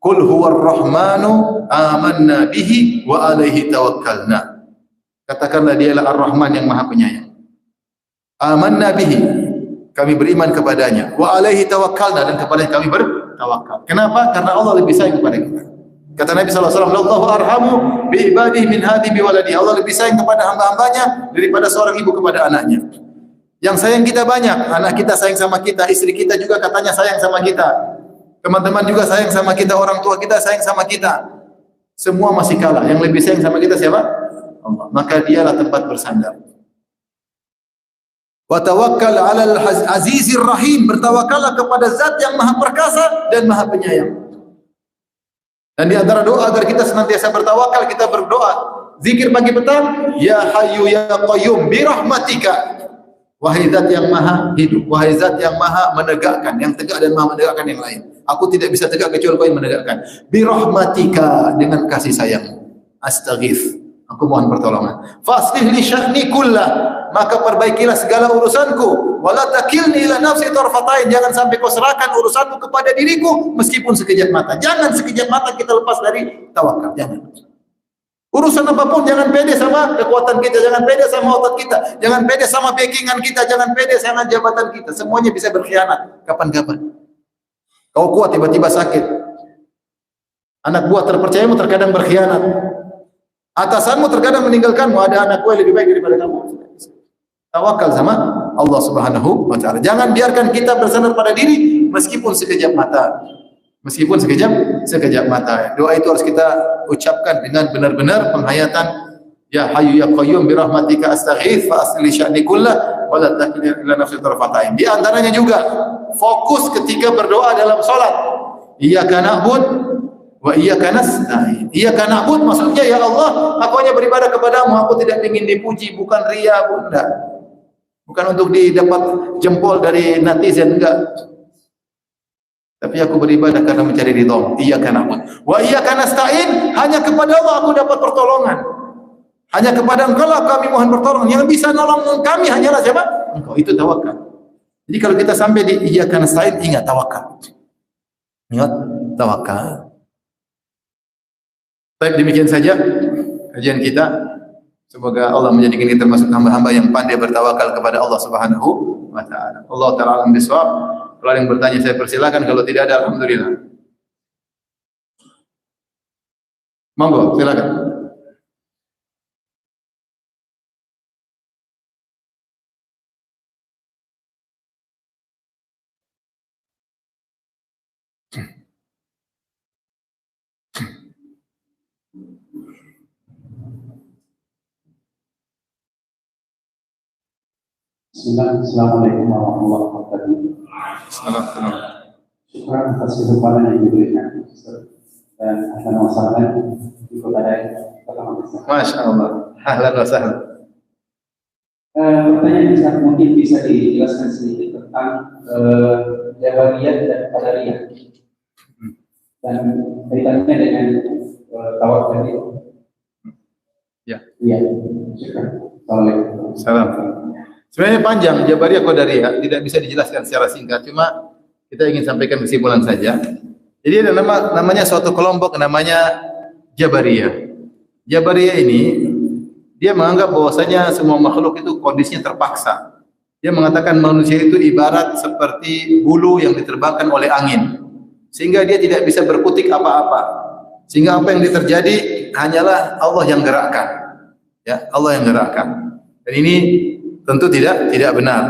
"Qul huwar rahmanu amanna bihi wa alaihi tawakkalna." Katakanlah dialah Ar-Rahman yang Maha Penyayang. Amanna bihi, kami beriman kepadanya. Wa alaihi tawakkalna, dan kepadanya kami bertawakal. Kenapa? Karena Allah lebih sayang kepada kita. Kata Nabi sallallahu alaihi wasallam, "Allahu arhamu bi ibadihi min hadhi bi waladi." Allah lebih sayang kepada hamba-hambanya daripada seorang ibu kepada anaknya. Yang sayang kita banyak, anak kita sayang sama kita, istri kita juga katanya sayang sama kita. Teman-teman juga sayang sama kita, orang tua kita sayang sama kita. Semua masih kalah. Yang lebih sayang sama kita siapa? Allah. Maka dialah tempat bersandar. Wa tawakkal 'alal azizir rahim. Bertawakallah kepada Zat yang Maha Perkasa dan Maha Penyayang. Dan di antara doa agar kita senantiasa bertawakal, kita berdoa zikir pagi petang, ya hayyu ya qayyum bi rahmatika. Wahai Zat yang Maha hidup, wahai Zat yang Maha menegakkan, yang tegak dan Maha menegakkan yang lain. Aku tidak bisa tegak kecuali Kau yang menegakkan. Bi rahmatika, dengan kasih sayang-Mu. Astaghith, aku mohon pertolongan. Faslih li sya'ni kullah, maka perbaikilah segala urusanku. Wala takilni ila nafsi tarfatain, jangan sampai Kau serahkan urusanmu kepada diriku meskipun sekejap mata. Jangan sekejap mata kita lepas dari tawakal, jangan. Urusan apapun jangan pede sama kekuatan kita, jangan pede sama otot kita, jangan pede sama backingan kita, jangan pede sama jabatan kita. Semuanya bisa berkhianat kapan-kapan. Kau kuat tiba-tiba sakit. Anak buah terpercayamu terkadang berkhianat. Atasanmu terkadang meninggalkanmu. Ada anak buah lebih baik daripada kamu. Tawakal sama Allah Subhanahu wa taala. Jangan biarkan kita bersandar pada diri meskipun sekejap mata. Meskipun sekejap mata. Doa itu harus kita ucapkan dengan benar-benar penghayatan. Ya hayyu ya qayyum bi rahmatika astaghits fa asli sya'ni kullah wa la takilni ila nafsi tarfatain. Di antaranya juga fokus ketika berdoa dalam salat. Iyyaka na'bud wa iyyaka nasta'in. Iyyaka na'bud maksudnya ya Allah, aku hanya beribadah kepadamu, aku tidak ingin dipuji, bukan riya, enggak. Bukan untuk didapat jempol dari netizen, enggak. Tapi aku beribadah karena mencari ridha. Iyyaka na'bud wa iyyaka nasta'in, hanya kepada Allah aku dapat pertolongan. Hanya kepada Engkau lah kami mohon pertolongan. Yang bisa nolong kami hanyalah siapa? Engkau. Itu tawakal. Jadi kalau kita sampai di iyyaka nasta'in, ingat tawakal. Ingat tawakal. Baik, demikian saja kajian kita. Semoga Allah menjadikan kita termasuk hamba-hamba yang pandai bertawakal kepada Allah Subhanahu wa taala. Allah taala alam bisawab. Kalau ada yang bertanya saya persilakan, kalau tidak ada alhamdulillah. Monggo, silakan. Assalamualaikum warahmatullahi wabarakatuh. Assalamualaikum. Syukur atas kesempatan yang diberikan dan akan wasalkan kepada Masya Allah. Ahlan wa sahlan. Pertanyaan yang mungkin bisa dijelaskan sedikit tentang Jabariyah dan Qadariyah dan kaitannya dengan tawakal itu. Ya. Iya. Syukur. Assalamualaikum. Salam. Sebenarnya panjang Jabariyah Qadariyah, tidak bisa dijelaskan secara singkat, cuma kita ingin sampaikan kesimpulan saja. Jadi ada namanya suatu kelompok namanya Jabariyah. Jabariyah ini dia menganggap bahwasanya semua makhluk itu kondisinya terpaksa. Dia mengatakan manusia itu ibarat seperti bulu yang diterbangkan oleh angin, sehingga dia tidak bisa berkutik apa-apa. Sehingga apa yang terjadi hanyalah Allah yang gerakkan. Ya, Allah yang gerakkan. Dan ini tentu tidak benar.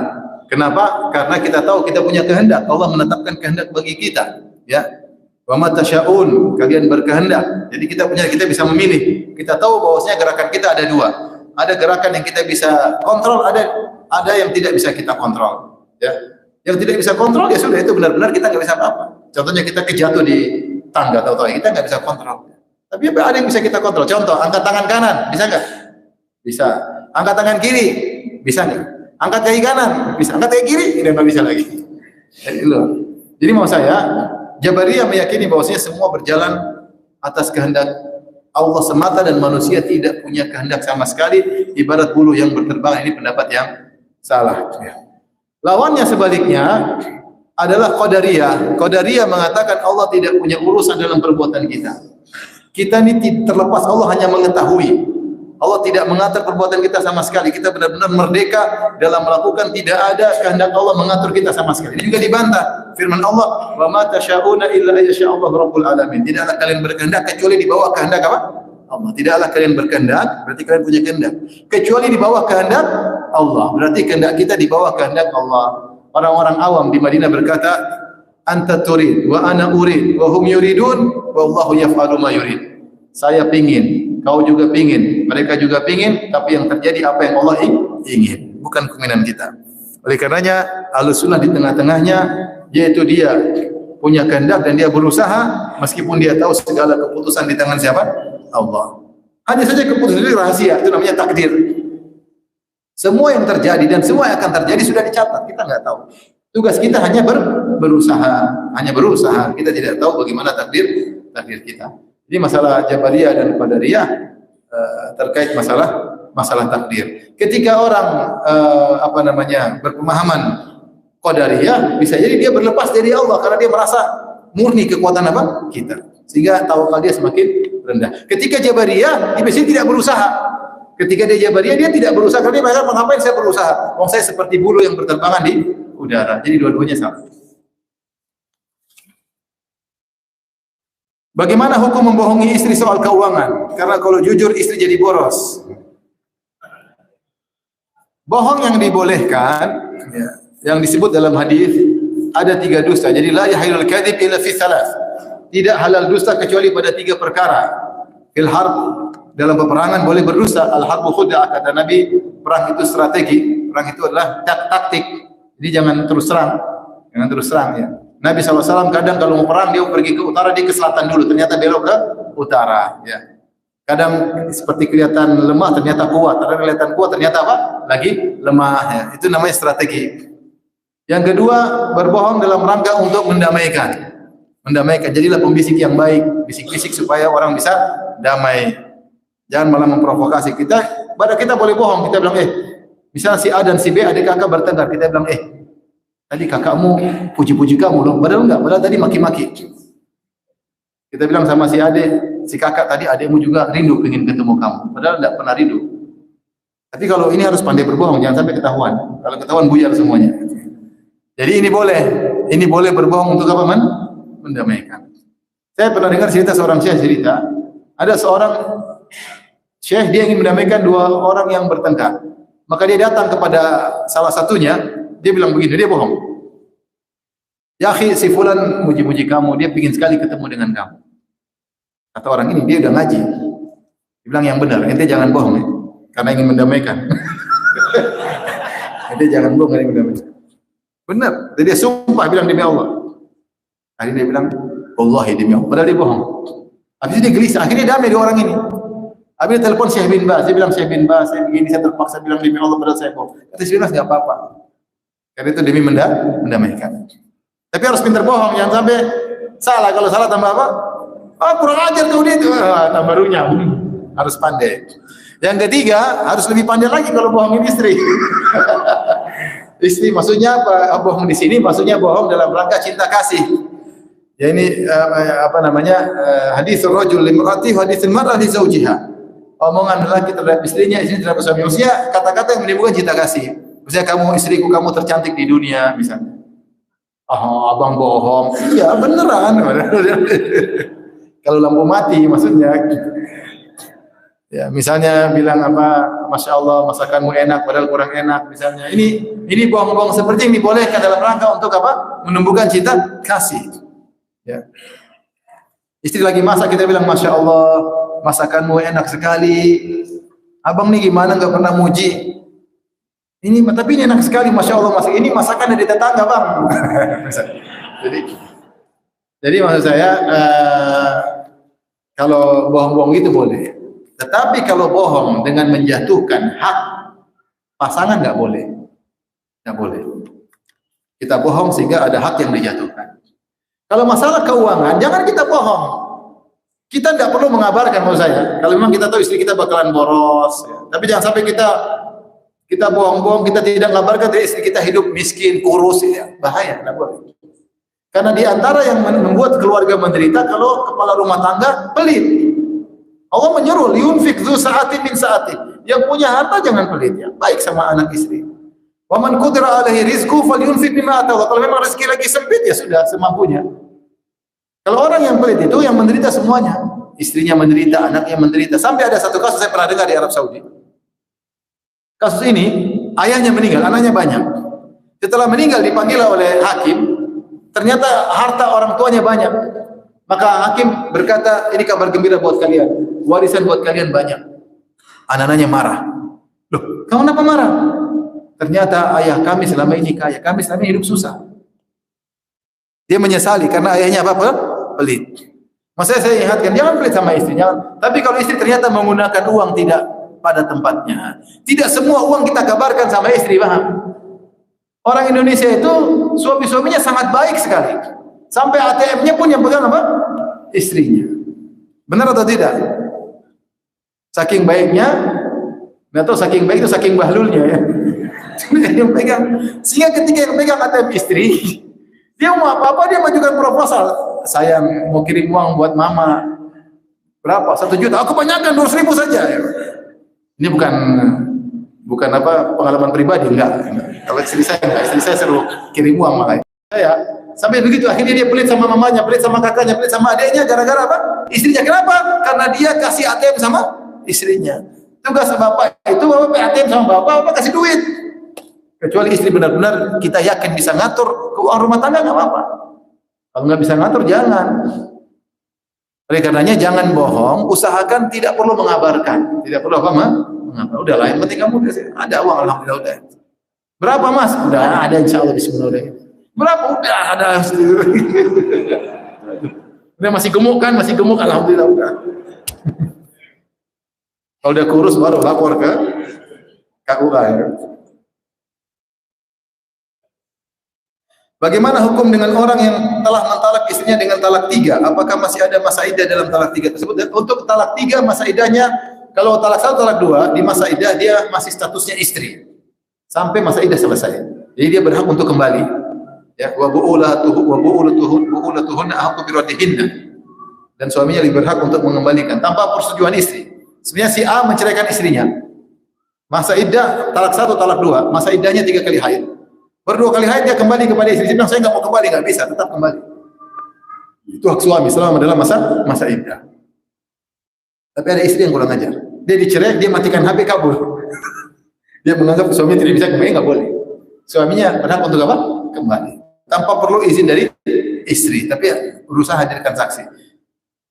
Kenapa? Karena kita tahu kita punya kehendak. Allah menetapkan kehendak bagi kita. Ya. Wa ma tasyaun, kalian berkehendak. Jadi kita bisa memilih. Kita tahu bahwasanya gerakan kita ada dua. Ada gerakan yang kita bisa kontrol, ada yang tidak bisa kita kontrol. Ya. Yang tidak bisa kontrol ya sudah, itu benar-benar kita nggak bisa apa-apa. Contohnya kita kejatuh di tangga, tahu-tahu kita nggak bisa kontrol. Tapi ada yang bisa kita kontrol. Contoh, angkat tangan kanan, bisa nggak? Bisa. Angkat tangan kiri, bisa nggak? Angkat kaki kanan, bisa. Angkat kaki kiri, udah nggak bisa lagi. Jadi mau saya, Jabariyah meyakini bahwasanya semua berjalan atas kehendak Allah semata dan manusia tidak punya kehendak sama sekali, ibarat bulu yang berterbangan. Ini pendapat yang salah. Lawannya sebaliknya adalah Qadariyah. Qadariyah mengatakan Allah tidak punya urusan dalam perbuatan kita. Kita ini terlepas, Allah hanya mengetahui. Allah tidak mengatur perbuatan kita sama sekali. Kita benar-benar merdeka dalam melakukan, tidak ada kehendak Allah mengatur kita sama sekali. Ini juga dibantah firman Allah, "Wa ma tasyauna illa ayyasha'allahu rabbul alamin." Tidaklah kalian berkehendak kecuali di bawah kehendak apa? Allah. Tidaklah kalian berkehendak, berarti kalian punya kehendak. Kecuali di bawah kehendak Allah. Berarti kehendak kita di bawah kehendak Allah. Orang-orang awam di Madinah berkata, "Anta turid wa ana urid wa hum yuridun wallahu yaf'alu ma yurid." Saya pingin, kau juga pingin, mereka juga pingin, tapi yang terjadi apa yang Allah ingin, bukan keinginan kita. Oleh karenanya, Ahlussunnah di tengah-tengahnya, yaitu dia punya kehendak dan dia berusaha meskipun dia tahu segala keputusan di tangan siapa? Allah. Hanya saja keputusan itu rahasia, itu namanya takdir. Semua yang terjadi dan semua yang akan terjadi sudah dicatat, kita nggak tahu. Tugas kita hanya berusaha. Kita tidak tahu bagaimana takdir kita. Jadi masalah Jabariyah dan Qadariyah terkait masalah takdir. Ketika orang berpemahaman Qadariyah, bisa jadi dia berlepas dari Allah karena dia merasa murni kekuatan apa? Kita. Sehingga tawakal dia semakin rendah. Ketika Jabariyah, dia biasanya tidak berusaha. Ketika dia Jabariyah, dia tidak berusaha. Karena dia mengatakan, "Mengapain saya berusaha? Wong saya seperti bulu yang berterbangan di udara." Jadi dua-duanya sama. Bagaimana hukum membohongi istri soal keuangan? Karena kalau jujur istri jadi boros. Bohong yang dibolehkan, yang disebut dalam hadis ada 3 dusta. Jadi la yahilul kadzib illa fi thalath. Tidak halal dusta kecuali pada 3 perkara. Fil harb, dalam peperangan boleh berdusta. Al harbu khud'ah, kata Nabi, perang itu strategi. Perang itu adalah taktik. Jadi jangan terus serang ya. Nabi SAW kadang kalau mau perang dia pergi ke utara, dia ke selatan dulu, ternyata belok ke utara. Ya. Kadang seperti kelihatan lemah, ternyata kuat. Kadang kelihatan kuat, ternyata apa? Lagi lemah. Ya. Itu namanya strategi. Yang kedua, berbohong dalam rangka untuk mendamaikan. Jadilah pembisik yang baik, bisik-bisik supaya orang bisa damai. Jangan malah memprovokasi kita. Pada kita boleh bohong. Kita bilang, misalnya si A dan si B adik kakak bertengkar, kita bilang, tadi kakakmu puji-puji kamu loh, padahal enggak, padahal tadi maki-maki. Kita bilang sama si adik, si kakak tadi adikmu juga rindu ingin ketemu kamu, padahal enggak pernah rindu. Tapi kalau ini harus pandai berbohong, jangan sampai ketahuan. Kalau ketahuan buyar semuanya. Jadi ini boleh berbohong untuk apa, mendamaikan. Saya pernah dengar cerita seorang syekh cerita, ada seorang syekh dia ingin mendamaikan 2 orang yang bertengkar. Maka dia datang kepada salah satunya. Dia bilang begini, dia bohong. Ya akhi, si fulan muji-muji kamu, dia ingin sekali ketemu dengan kamu. Kata orang ini, dia udah ngaji. Dia bilang yang benar, ente jangan bohong ya, karena ingin mendamaikan. Ente jangan bohong, karena ingin mendamaikan. Benar, jadi dia sumpah bilang demi Allah. Hari dia bilang, wallahi demi Allah, padahal dia bohong. Habis itu dia gelisah, akhirnya damai dia orang ini. Habis dia telepon Syekh bin Baz, dia bilang Syekh bin Baz, saya begini, saya terpaksa bilang demi Allah, padahal saya bohong. Kata Syekh bin Baz, enggak apa-apa. Karena itu demi mendamaikan. Tapi harus pintar bohong, jangan sampai salah. Kalau salah tambah apa? Kurang ajar kau dia itu. Tambah runyam. Harus pandai. Yang ketiga, harus lebih pandai lagi kalau bohongin istri. Istri maksudnya apa? Bohong di sini maksudnya bohong dalam rangka cinta kasih. Ya ini hadisul rajul limrati, hadisul mar'ah li zawjiha. Omongan lelaki terhadap istrinya, istri terhadap suami. Maksudnya kata-kata yang menimbulkan cinta kasih. Misalnya istriku kamu tercantik di dunia misalnya. Oh, abang bohong. Iya, beneran. Kalau lampu mati maksudnya. Ya, misalnya bilang apa, Masya Allah masakanmu enak padahal kurang enak misalnya. Ini bohong-bohong seperti yang dibolehkan dalam rangka untuk apa? Menumbuhkan cinta kasih. Ya. Istri lagi masak kita bilang Masya Allah masakanmu enak sekali. Abang nih gimana nggak pernah muji? Tapi ini enak sekali Masya Allah masak. Ini masakan dari tetangga bang. jadi maksud saya kalau bohong-bohong itu boleh. Tetapi kalau bohong dengan menjatuhkan hak pasangan nggak boleh, nggak boleh. Kita bohong sehingga ada hak yang dijatuhkan. Kalau masalah keuangan, jangan kita bohong. Kita tidak perlu mengabarkan menurut saya. Kalau memang kita tahu istri kita bakalan boros, ya. Tapi jangan sampai kita bohong-bohong, kita tidak mengabarkan istri kita hidup miskin, kurus, ya. Bahaya, tidak boleh. Karena di antara yang membuat keluarga menderita kalau kepala rumah tangga pelit. Allah menyuruh liunfik dzu sa'atin min sa'ati. Yang punya harta jangan pelit ya. Baik sama anak istri. Wa man qudira alaihi rizqu falyunfik mimma atahu. Kalau memang rezeki lagi sempit ya sudah semampunya. Kalau orang yang pelit itu yang menderita semuanya. Istrinya menderita, anaknya menderita. Sampai ada satu kasus saya pernah dengar di Arab Saudi. Kasus ini ayahnya meninggal, anaknya banyak. Setelah meninggal dipanggil oleh hakim, ternyata harta orang tuanya banyak. Maka hakim berkata, ini kabar gembira buat kalian. Warisan buat kalian banyak. Anak-anaknya marah. Loh, kamu kenapa marah? Ternyata ayah kami selama ini kaya. Kami selama ini hidup susah. Dia menyesali karena ayahnya apa? Pelit. Maksudnya saya ingatkan, jangan pelit sama istrinya. Tapi kalau istri ternyata menggunakan uang tidak pada tempatnya. Tidak semua uang kita kabarkan sama istri, paham? Orang Indonesia itu suami-suaminya sangat baik sekali. Sampai ATM-nya pun yang pegang apa? Istrinya. Benar atau tidak? Saking baiknya, atau saking baik itu saking bahlulnya ya. Yang pegang. Sehingga ketika yang pegang ATM istri, dia mau apa-apa dia majukan proposal. Saya mau kirim uang buat mama. Berapa? 1 juta. Aku banyakkan 200.000 saja. Ini bukan apa pengalaman pribadi enggak. Kalau istri saya enggak, istri saya seru kirim uang malah. Saya sampai begitu akhirnya dia pelit sama mamanya, pelit sama kakaknya, pelit sama adiknya gara-gara apa? Istrinya. Kenapa? Karena dia kasih ATM sama istrinya. Tugas bapak itu bapak ATM sama bapak kasih duit. Kecuali istri benar-benar kita yakin bisa ngatur keuangan rumah tangga enggak apa-apa. Kalau enggak bisa ngatur jangan. Oleh karenanya jangan bohong, usahakan tidak perlu mengabarkan. Tidak perlu apa mengabar. Udah lah, yang penting kamu ada uang alhamdulillah udah. Berapa Mas? Udah ada insyaallah bismillah. Berapa? Udah ada. Udah masih gemuk kan? Masih gemuk alhamdulillah udah. Kalau udah kurus baru lapor ke KUA ya. Bagaimana hukum dengan orang yang telah mentalak istrinya dengan talak 3? Apakah masih ada masa iddah dalam talak 3 tersebut? Dan untuk talak 3 masa iddahnya, kalau talak 1, talak 2 di masa iddah dia masih statusnya istri sampai masa iddah selesai. Jadi dia berhak untuk kembali. Ya, wa bu'ulatuhunna ahqqu bi raddihinna. Dan suaminya lebih berhak untuk mengembalikan tanpa persetujuan istri. Sebenarnya si A menceraikan istrinya. Masa iddah talak 1, talak 2, masa iddahnya 3 kali haid. Baru 2 kali haid dia kembali kepada istri. Dia bilang saya enggak mau kembali, enggak bisa, tetap kembali. Itu hak suami selama dalam masa iddah. Tapi ada istri yang kurang ajar. Dia dicerai, dia matikan HP kabur. Dia menganggap suaminya tidak bisa kembali, enggak boleh. Suaminya berhak untuk apa? Kembali. Tanpa perlu izin dari istri, tapi berusaha hadirkan saksi.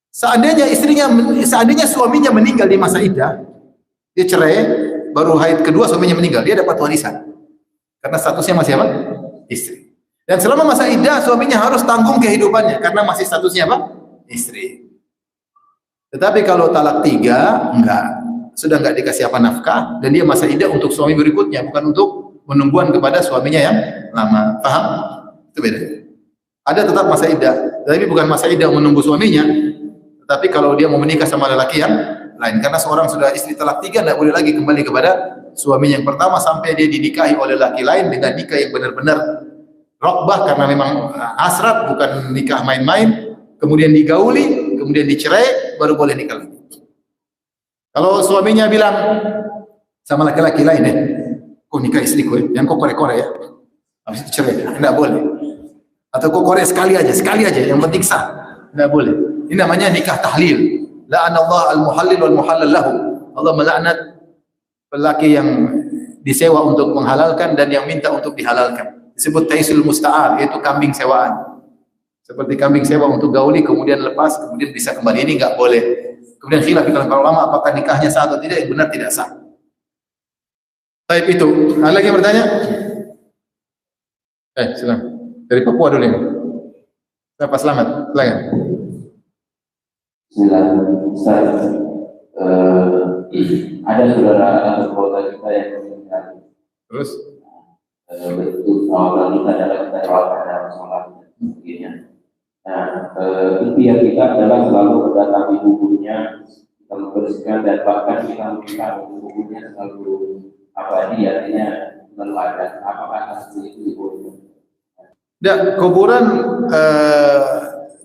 Seandainya suaminya meninggal di masa iddah, dia cerai, baru haid kedua suaminya meninggal, dia dapat warisan. Karena statusnya masih apa? Istri. Dan selama masa iddah suaminya harus tanggung kehidupannya karena masih statusnya apa? Istri. Tetapi kalau talak 3 enggak, sudah enggak dikasih apa nafkah dan dia masa iddah untuk suami berikutnya, bukan untuk menungguan kepada suaminya yang lama. Paham? Itu beda. Ada tetap masa iddah, tapi bukan masa iddah menunggu suaminya. Tetapi kalau dia mau menikah sama lelaki yang lain, karena seorang sudah istri talak 3 enggak boleh lagi kembali kepada suaminya yang pertama sampai dia dinikahi oleh laki lain dengan nikah yang benar-benar rokbah karena memang hasrat bukan nikah main-main, kemudian digauli, kemudian dicerai, baru boleh nikah lagi. Kalau suaminya bilang sama laki-laki lain kau nikah istriku ya, yang kau kore-kore ya, habis itu cerai, tidak boleh. Atau kau kore sekali aja, yang penting sah, tidak boleh. Ini namanya nikah tahlil. La'anallahu al-muhallil wal muhallal lahu. Allah melaknat lelaki yang disewa untuk menghalalkan dan yang minta untuk dihalalkan. Disebut taisul musta'ar, yaitu kambing sewaan. Seperti kambing sewa untuk gauli, kemudian lepas, kemudian bisa kembali. Ini enggak boleh. Kemudian khilaf di kalangan para ulama apakah nikahnya sah atau tidak, benar tidak sah. Baik itu. Ada lagi yang bertanya? Silakan. Dari Papua dulu ini. Pak Selamat, silakan. Silakan, Ustaz. Ada saudara atau keluarga kita yang meninggal. Terus? Bentuk awal kita adalah kita doakan dalam sholat dan sebagainya. Nah, ikhtiar kita adalah selalu mendatangi bukunya, kita membersihkan dan bahkan kita meminta bukunya selalu abadi, artinya selalu ada. Apakah hasil itu dibolehkan? Tidak,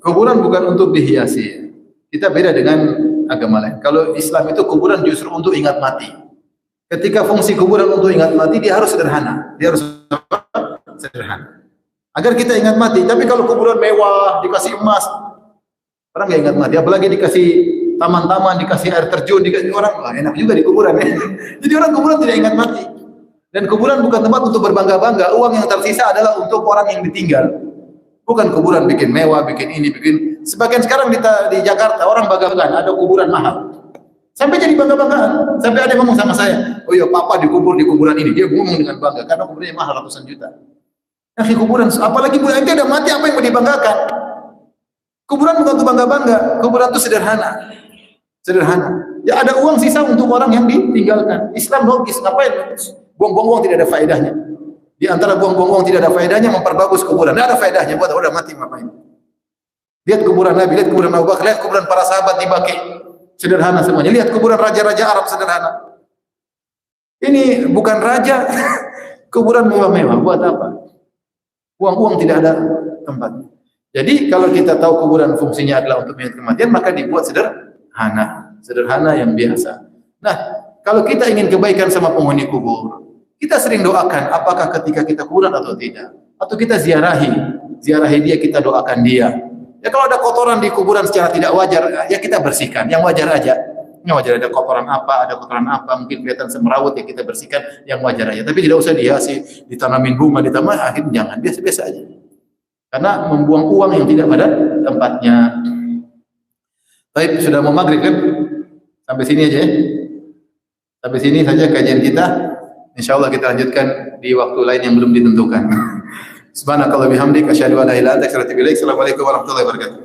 kuburan bukan untuk dihiasi. Kita beda dengan agama lain. Kalau Islam itu kuburan justru untuk ingat mati. Ketika fungsi kuburan untuk ingat mati, dia harus sederhana. Dia harus sederhana. Agar kita ingat mati. Tapi kalau kuburan mewah, dikasih emas, orang nggak ingat mati. Apalagi dikasih taman-taman, dikasih air terjun, dikasih orang, enak juga di kuburan. Ya. Jadi orang kuburan tidak ingat mati. Dan kuburan bukan tempat untuk berbangga-bangga. Uang yang tersisa adalah untuk orang yang ditinggal. Bukan kuburan bikin mewah, bikin ini, bikin. Sebagian sekarang di Jakarta orang banggakan ada kuburan mahal. Sampai jadi bangga-banggaan. Sampai ada yang ngomong sama saya, oh iya papa dikubur di kuburan ini. Dia ngomong dengan bangga karena kuburannya mahal ratusan juta. Nah, kuburan, apalagi ente udah mati, apa yang mau dibanggakan? Kuburan bukan untuk bangga-bangga. Kuburan itu sederhana. Sederhana. Ya ada uang sisa untuk orang yang ditinggalkan. Islam logis, ngapain? Buang-buang uang tidak ada faedahnya. Di antara buang-buang uang tidak ada faedahnya memperbagus kuburan. Tidak ada faedahnya buat udah mati ngapain? Lihat kuburan Nabi, lihat kuburan Abu Bakar, lihat kuburan para sahabat di Baqi. Sederhana semuanya. Lihat kuburan raja-raja Arab sederhana. Ini bukan raja, kuburan mewah-mewah. Buat apa? Uang-uang tidak ada tempatnya. Jadi kalau kita tahu kuburan fungsinya adalah untuk mengingat kematian, maka dibuat sederhana. Sederhana yang biasa. Nah, kalau kita ingin kebaikan sama penghuni kubur, kita sering doakan apakah ketika kita kuburan atau tidak. Atau kita ziarahi dia, kita doakan dia. Ya kalau ada kotoran di kuburan secara tidak wajar, ya kita bersihkan, yang wajar aja. Yang wajar ada kotoran apa, mungkin kelihatan semerawut ya kita bersihkan, yang wajar aja. Tapi tidak usah dihiasi, ditanamin bunga, ditambah akhirnya jangan, biasa-biasa aja. Karena membuang uang yang tidak pada tempatnya. Baik, sudah mau maghrib kan? Sampai sini aja ya. Sampai sini saja kajian kita. InsyaAllah kita lanjutkan di waktu lain yang belum ditentukan. Subhanakallah bihamdik asyhadu an la ilaha illa anta astaghfiruka wa atubu ilaik. Assalamualaikum warahmatullahi wabarakatuh.